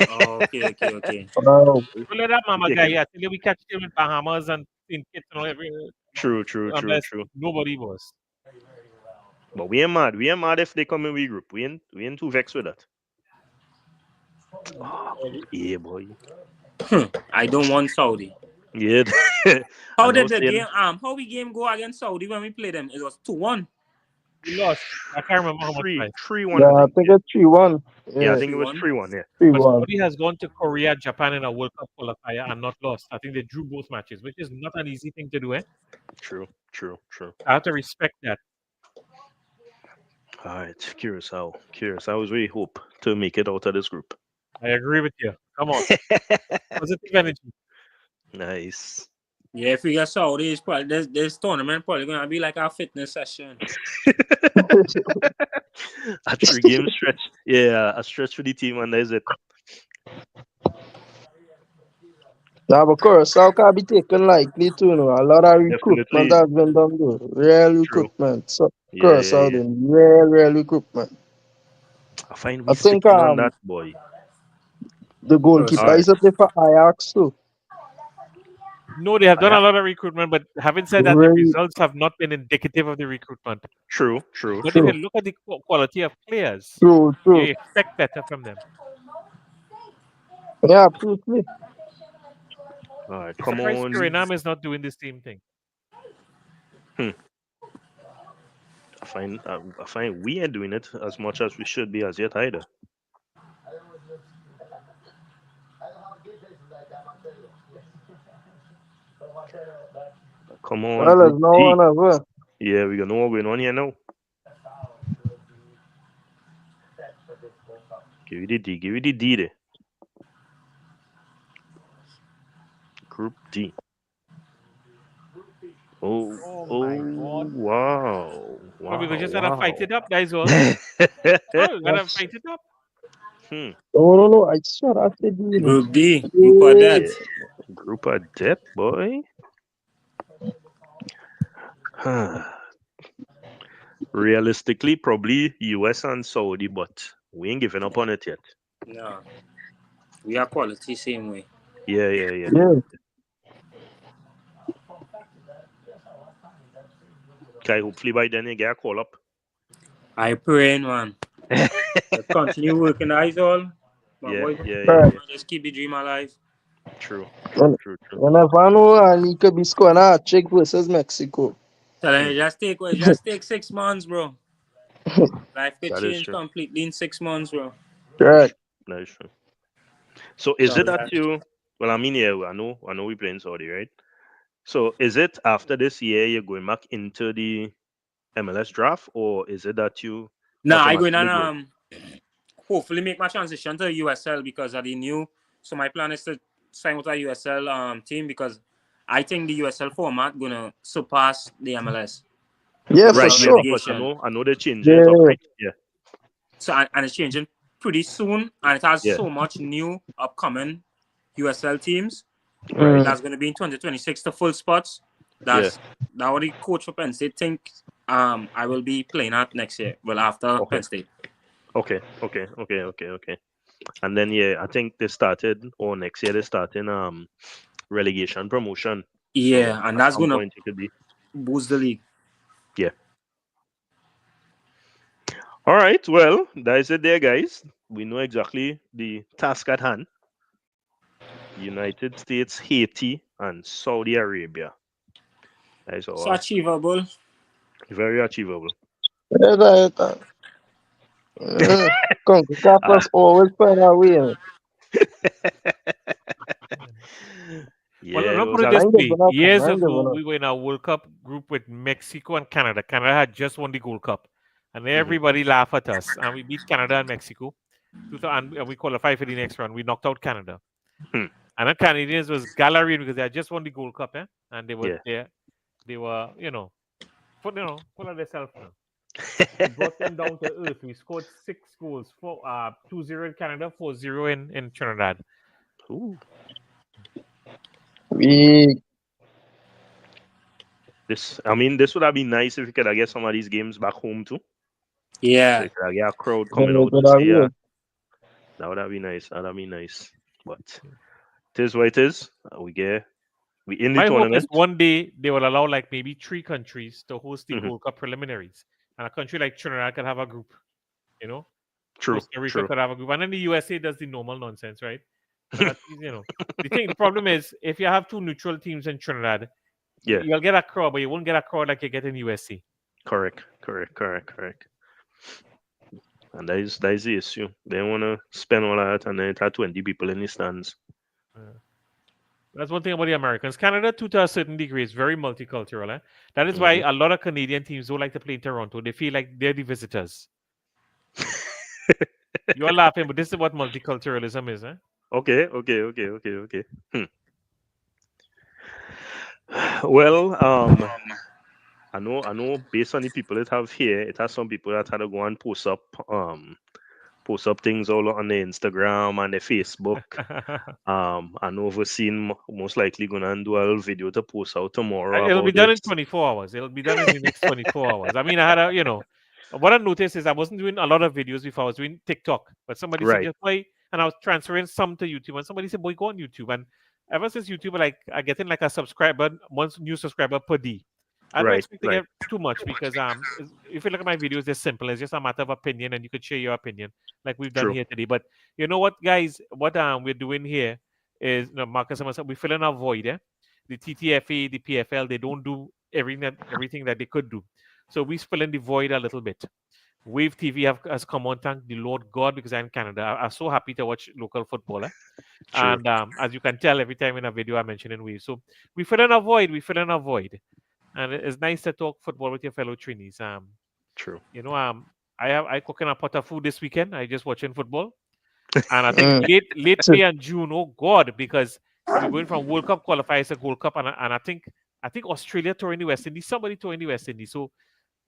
Oh, okay. Wow. Don't let that mama guy here. Till we catch him in Bahamas and in Kitts and all everywhere. True. Unless nobody was. But we ain't mad. We ain't mad if they come in we group. We ain't too vexed with that. Oh, yeah, boy. I don't want Saudi. Yeah. How did the game? How we game go against Saudi when we played them? It was 2-1. We lost. I can't remember how much. 3-1. Yeah, I think it's 3-1. Yeah, I think it was 3-1. Yeah. 3-1. Saudi has gone to Korea, Japan in a World Cup qualifier and not lost. I think they drew both matches, which is not an easy thing to do. True. I have to respect that. All right, Curacao is really hope to make it out of this group. I agree with you. Come on. Positive energy. Nice. Yeah, if we get Saudi, it's probably this tournament probably gonna be like our fitness session. A 3-game stretch. Yeah, a stretch for the team, and that is it. Now, but Curacao can't be taken lightly too. A lot of recruitment has been done. Real recruitment. So Curacao did real recruitment. I find we sticking on that, boy. The goalkeeper is up there for Ajax too. No, they have done a lot of recruitment, but having said that, the results have not been indicative of the recruitment. True. But if you look at the quality of players, true. You expect better from them. Yeah, absolutely. All right, come on. Suriname is not doing the same thing. I find we ain't doing it as much as we should be as yet either. Come on. Well, there's no one as well. Yeah, we got no one going on here now. Give you the D there. Group D. Oh my God. Wow. Well, we just gotta fight it up, guys. All. We gotta fight it up. No. I swear I said Group D. Group of death. Group of death, boy. Realistically, probably US and Saudi, but we ain't giving up on it yet. No. We are quality same way. Yeah. Okay, hopefully by then you get a call up. I pray, man. Just continue working eyes all. Yeah. Just keep the dream alive. True. Whenever I know he could be scoring a trick versus Mexico. Just take 6 months, bro. Life could change completely in 6 months, bro. Right. That is true. So is it that you? Well, I mean, yeah, I know we play in Saudi, right? So is it after this year you're going back into the MLS draft, or is it that you? No, I going on hopefully make my transition to USL because I knew. So my plan is to sign with a USL team because I think the USL format gonna surpass the MLS. Yeah, for sure. I know they changed it up, right? Yeah. So and it's changing pretty soon, and it has so much new upcoming USL teams. Right. That's going to be in 2026 to full spots. That's what the coach for Penn State think I will be playing at next year. Well, after Penn State. Okay. And then I think they started next year they starting relegation promotion. Yeah, so and that's going to boost the league. Yeah. All right. Well, that is it there, guys. We know exactly the task at hand. United States, Haiti, and Saudi Arabia. That is all. So achievable. Very achievable. Concacaf was always find a way. Well, put it this way. Years ago, we were in a World Cup group with Mexico and Canada. Canada had just won the Gold Cup. And everybody laughed at us. And we beat Canada and Mexico. And we qualified for the next round. We knocked out Canada. And the Canadians was gallery because they had just won the Gold Cup. And they were there. They were, full of themselves. We brought them down to earth. We scored 6 goals. 2-0 in Canada, 4-0 in Trinidad. Ooh. This would have been nice if we could get some of these games back home too. Yeah. So a crowd coming out to see That would be nice. That'd be nice. But it is what it is. We in the My hope is tournament. one day they will allow like maybe 3 countries to host the Mhm. Gold Cup preliminaries, and a country like Trinidad can have a group. You know, True. Costa Rica True. could have a group, and then the USA does the normal nonsense, right? But the problem is if you have 2 neutral teams in Trinidad, Yeah. you'll get a crowd, but you won't get a crowd like you get in USA. Correct. And that is the issue. They want to spend all that, and then it had 20 people in the stands. That's one thing about the Americans. Canada, to a certain degree, is very multicultural. That is why a lot of Canadian teams don't like to play in Toronto. They feel like they're the visitors. You're laughing, but this is what multiculturalism is. Okay. Well, I know. Based on the people that have here, it has some people that had to go and post up things all on their Instagram and their Facebook. I know we've seen most likely gonna do a little video to post out tomorrow. It'll be about done it. in 24 hours. It'll be done in the next 24 hours. I mean, I had what I noticed is I wasn't doing a lot of videos before. I was doing TikTok, but somebody Right. suggested, boy, and I was transferring some to YouTube, and somebody said, boy, go on YouTube. And ever since YouTube, like, I getting like a subscriber, one new subscriber per day. I don't expect to get too much because if you look at my videos, they're simple. It's just a matter of opinion, and you could share your opinion like we've done True. here today. But you know what, guys? What we're doing here is, Marcus and myself, we're filling a void. The TTFA, the PFL, they don't do everything that they could do. So we fill in the void a little bit. Wave TV has come on, thank the Lord God, because I'm in Canada. I'm so happy to watch local football. True. And as you can tell, every time in a video I mention in Wave. So we fill in a void. And it's nice to talk football with your fellow Trinis. True. I cooking a pot of food this weekend. I just watching football. And I think late May and June, oh God, because we're going from World Cup qualifiers to Gold Cup, and I think Australia touring the West Indies, somebody touring the West Indies. So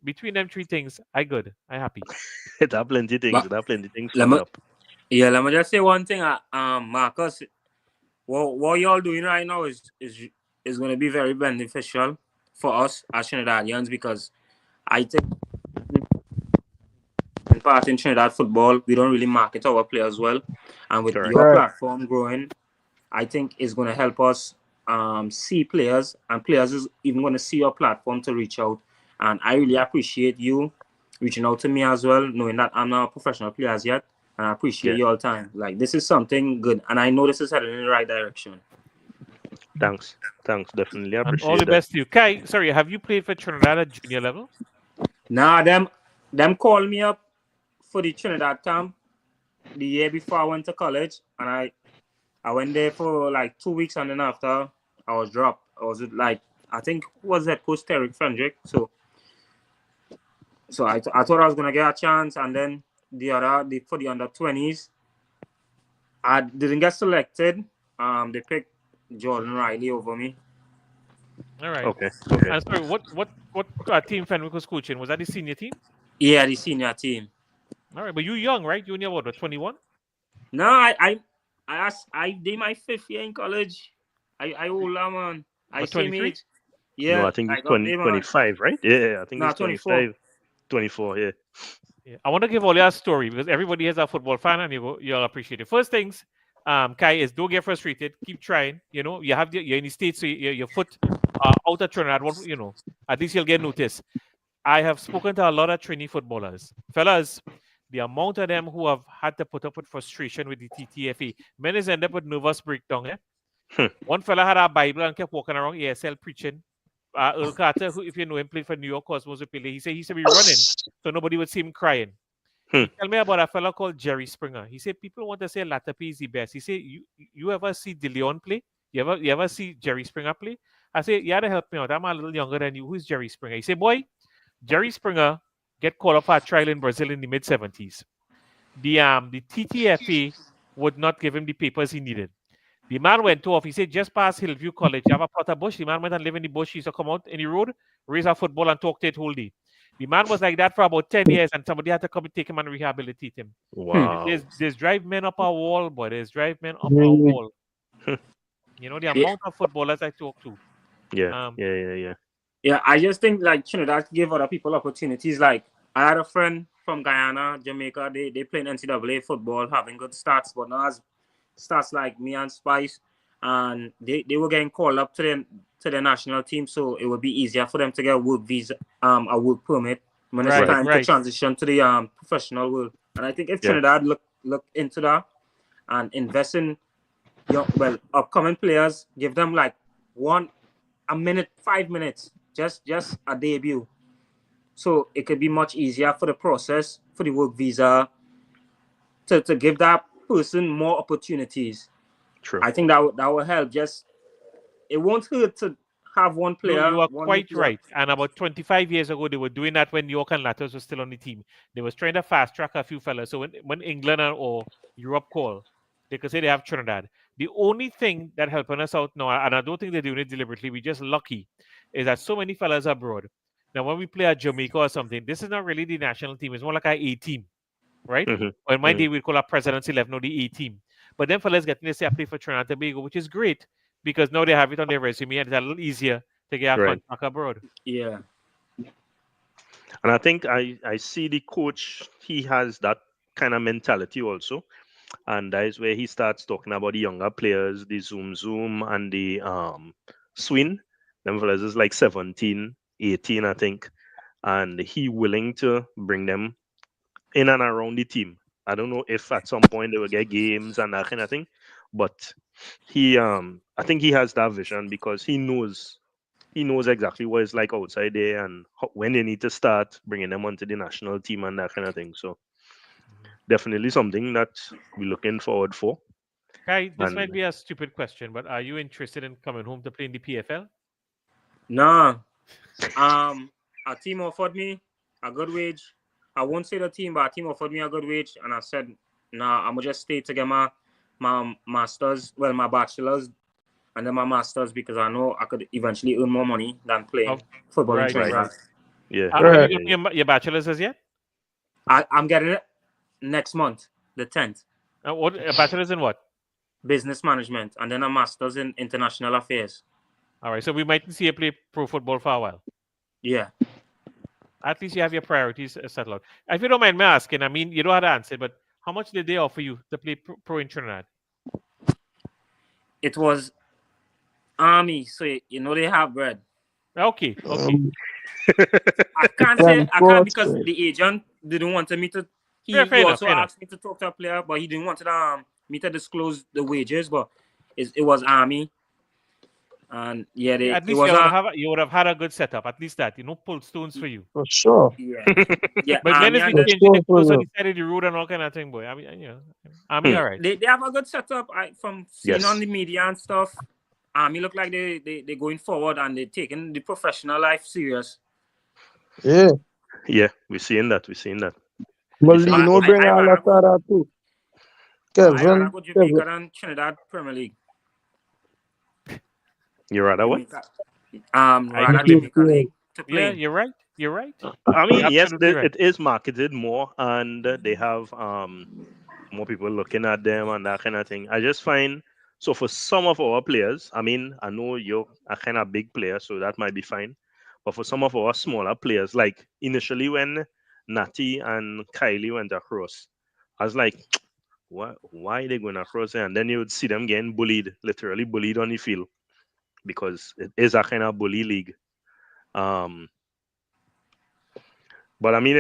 between them 3 things, I happy. It have plenty things. Let me just say one thing, Marcus. What y'all doing right now is going to be very beneficial for us as Trinidadians, because I think in part in Trinidad football, we don't really market our players well, and with your platform growing, I think it's going to help us see players, and players is even going to see your platform to reach out. And I really appreciate you reaching out to me as well, knowing that I'm not a professional player as yet, and I appreciate your time. Like, this is something good, and I know this is heading in the right direction. Thanks. Definitely appreciate all the best to you. Kai, sorry, have you played for Trinidad at junior level? Nah, them called me up for the Trinidad camp the year before I went to college, and I went there for like 2 weeks, and then after I was dropped. I was like, I think was that Coach Terry Frederick. So I thought I was gonna get a chance, and then for the under-20s, I didn't get selected. They picked Jordan Riley over me. All right. Okay. And sorry, what team Fenwick was coaching? Was that the senior team? Yeah, the senior team. All right, but you young, right? You only what, 21? No, I did my 5th year in college. I older, man. I same age. Yeah. No, I think it's 25, right? Yeah, I think it's 25. 24, yeah. I want to give Ollie a story because everybody is a football fan, and you'll appreciate it. First things, Kai, is don't get frustrated. Keep trying. You have you're in the States, so your foot out of Trinidad. At least you'll get noticed. I have spoken to a lot of trainee footballers, fellas. The amount of them who have had to put up with frustration with the TTFA, many end up with nervous breakdown. One fella had a Bible and kept walking around ASL preaching. Earl Carter, who, if you know him, played for New York Cosmos. He said he should be running, so nobody would see him crying. Tell me about a fellow called Jerry Springer. He said people want to say Latapi is the best. He said you ever see De Leon play? You ever see Jerry Springer play? I said, you had to help me out. I'm a little younger than you. Who's Jerry Springer? He said, boy, Jerry Springer get called up for a trial in Brazil in the mid-70s. The TTFA would not give him the papers he needed. The man went off. He said, just past Hillview College, you have a plot of bush. The man went and lived in the bush. He used to come out in the road, raise a football, and talk to it whole day. The man was like that for about 10 years, and somebody had to come and take him and rehabilitate him. Wow. There's drive men up our wall, but there's drive men up our wall. The amount of footballers I talk to. Yeah. Yeah, I just think like Trinidad give other people opportunities. Like I had a friend from Guyana, Jamaica. They play in NCAA football, having good stats, but not as stats like me and Spice. And they were getting called up to the national team, so it would be easier for them to get a work visa, a work permit when it's time to transition to the professional world. And I think if Trinidad look into that and invest in upcoming players, give them like 5 minutes, just a debut. So it could be much easier for the process for the work visa to give that person more opportunities. True. I think that will help. Just it won't hurt to have one player. No, you are quite right. And about 25 years ago, they were doing that when York and Latters were still on the team. They was trying to fast track a few fellas. So when England or Europe call, they could say they have Trinidad. The only thing that helping us out now, and I don't think they're doing it deliberately, we're just lucky, is that so many fellas are abroad. Now, when we play at Jamaica or something, this is not really the national team. It's more like our A team, right? Or in my day, we call our President's 11 or the A team. But then fellas getting to say I play for Trinidad and Tobago, which is great because now they have it on their resume and it's a little easier to get a contract abroad. Yeah. And I think I see the coach, he has that kind of mentality also. And that is where he starts talking about the younger players, the Zoom, and the Swin. Them fellas is like 17, 18, I think. And he willing to bring them in and around the team. I don't know if at some point they will get games and that kind of thing. But he I think he has that vision because he knows exactly what it's like outside there and when they need to start bringing them onto the national team and that kind of thing. So definitely something that we're looking forward for. Kai, this might be a stupid question, but are you interested in coming home to play in the PFL? No. A team offered me a good wage. I won't say the team, but a team offered me a good wage, and I said, nah, I'm gonna just stay to get my masters, my bachelor's, and then my masters because I know I could eventually earn more money than playing football in Trinidad. Yeah. Have you gotten your bachelor's as yet? I'm getting it next month, the 10th. What a bachelor's in what? Business management, and then a master's in international affairs. All right, so we might see you play pro football for a while. Yeah. At least you have your priorities settled out. If you don't mind me asking, I mean, you don't have to answer, but how much did they offer you to play pro in Trinidad? It was Army, so you know they have bread. Okay. I can't because the agent didn't want me to. He also asked me to talk to a player, but he didn't want me to disclose the wages. But it was Army, and at least you would have had a good setup. At least that pulled stones for you. For sure. Yeah. But when is it changing the clothes on the side of the road and all kind of thing, boy? I mean, Army, all right. They have a good setup. From seeing on the media and stuff. Army look like they going forward and they're taking the professional life serious. Yeah. Yeah, we're seeing that. Molino bring a lot of that too. Kevin. I go Jamaica and Trinidad Premier League. You rather what? Rather Jamaica League to play. Yeah, you're right. I mean, yes, it is marketed more and they have more people looking at them and that kind of thing. I just find so for some of our players, I mean, I know you're a kind of big player, so that might be fine. But for some of our smaller players, like initially when Natty and Kylie went across, I was like, why are they going across there? And then you would see them getting bullied, literally bullied on the field because it is a kind of bully league. But I mean,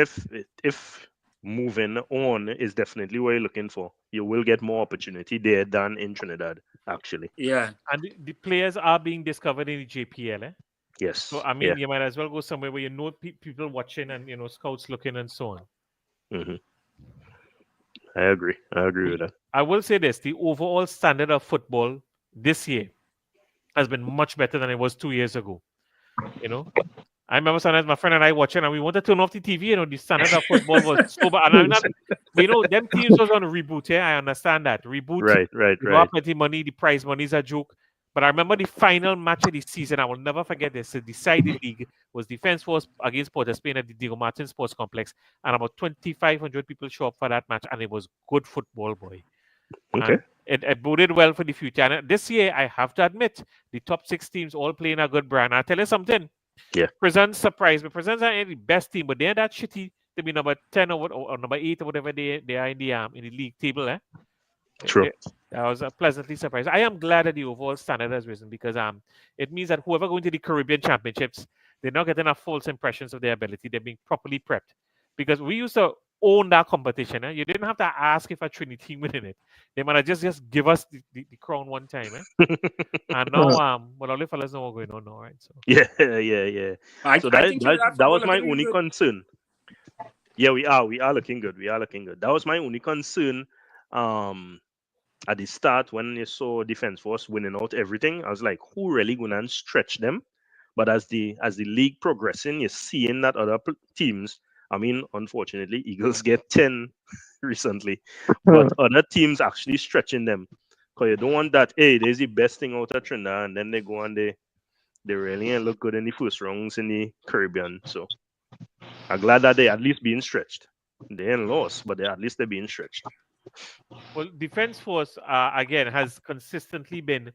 if moving on is definitely what you're looking for, you will get more opportunity there than in Trinidad, actually. Yeah. And the players are being discovered in the JPL, eh? Yes. So, I mean, you might as well go somewhere where people watching and, scouts looking and so on. Mm-hmm. I agree with that. I will say this, the overall standard of football this year has been much better than it was 2 years ago. I remember sometimes my friend and I watching and we wanted to turn off the TV, the standard of football was so bad. And I'm not, them teams was on a reboot, yeah, I understand that. Reboot, right. You got plenty money, the prize money is a joke. But I remember the final match of the season, I will never forget this. The deciding league was Defense Force against Port of Spain at the Diego Martin Sports Complex. And about 2,500 people show up for that match. And it was good football, boy. Okay. And it boded well for the future. And this year, I have to admit, the top 6 teams all playing a good brand. I'll tell you something. Yeah. Presents surprised me. Presents are the best team, but they're that shitty to be number 10 or number 8 or whatever they are in the league table. True. I was pleasantly surprised. I am glad that the overall standard has risen because it means that whoever going to the Caribbean Championships, they're not getting enough false impressions of their ability. They're being properly prepped. Because we used to own that competition. You didn't have to ask if a Trinity team winning it. They might have just give us the crown one time. And now, well, all the fellas know what's going on now, right? So Yeah. I think that was my only concern. Yeah, we are looking good. That was my only concern. At the start when you saw Defense Force winning out everything, I was like, who really gonna stretch them? But as the league progressing, you're seeing that other teams. I mean, unfortunately, Eagles get 10 recently, but other teams actually stretching them. Because you don't want that, hey, there's the best thing out of Trinidad, and then they go and they really ain't look good in the first rounds in the Caribbean. So I'm glad that they at least being stretched. They ain't lost, but at least they're being stretched. Well, Defense Force, again, has consistently been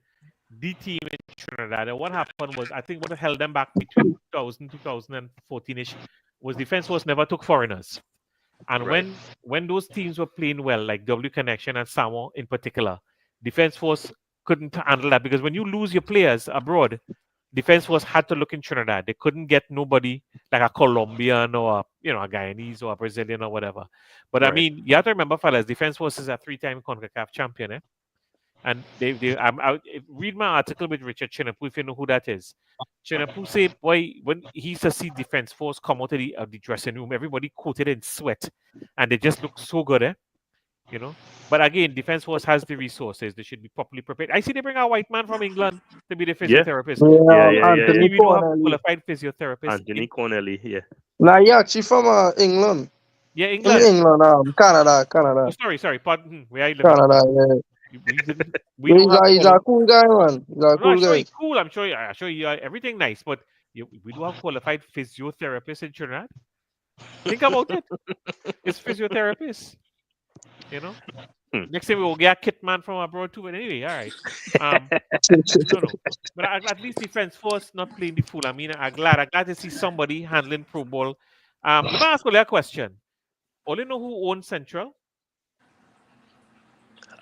the team in Trinidad. And what happened was, I think what held them back between 2014-ish was Defense Force never took foreigners. And Right. when those teams were playing well, like W Connection and Samoa in particular, Defense Force couldn't handle that because when you lose your players abroad, Defense Force had to look in Trinidad. They couldn't get nobody like a Colombian or a Guyanese or a Brazilian or whatever. But Right. I mean, you have to remember, fellas, Defense Force is a 3-time Concacaf champion, And I read my article with Richard Chinapu if you know who that is. Chinapu say, boy, when he used to see Defense Force come out of the dressing room, everybody coated in sweat, and they just look so good, But again, Defense Force has the resources; they should be properly prepared. I see they bring a white man from England to be the physiotherapist. Anthony We don't have Connelly. qualified physiotherapists. Anthony Connelly, yeah. Nah, he actually from England. Yeah, In England. England, Canada. Oh, sorry. Pardon. Where are you living? Canada, yeah. He's a cool guy, man. He's a cool guy. He's cool. I'm sure you everything nice, but we do have qualified physiotherapists in Trinidad. Think about it. It's physiotherapists. Next time we will get a kit man from abroad too. But anyway, all right. No. But at least Defense Force not playing the fool. I mean, I'm glad to see somebody handling Pro Bowl. Let me ask you a question. Only know who owns Central?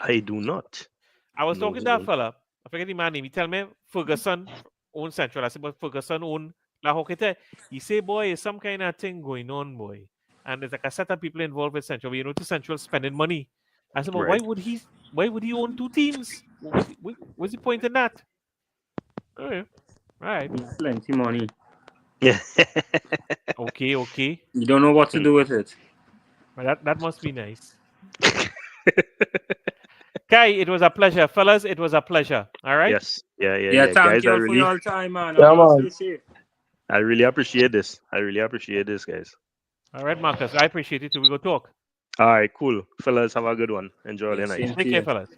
I do not. I was talking to that fella. I forget the man name. He tell me Ferguson owns Central. I said, but Ferguson own La Hoqueta. He say, boy, there's some kind of thing going on, boy. And there's like a set of people involved with Central. But to Central spending money. I said, but Right. why would he own two teams? What's the point in that? Oh, yeah. Right. Plenty money. Yeah. Okay. You don't know what to do with it. Well, that must be nice. Kai, it was a pleasure. Fellas, it was a pleasure. All right? Yes. Yeah. Thank Guys, you for your time, man. Yeah, man. I really appreciate this. Guys. All right, Marcus. I appreciate it too. We go talk. All right, cool. Fellas, have a good one. Enjoy the night. Take care, fellas.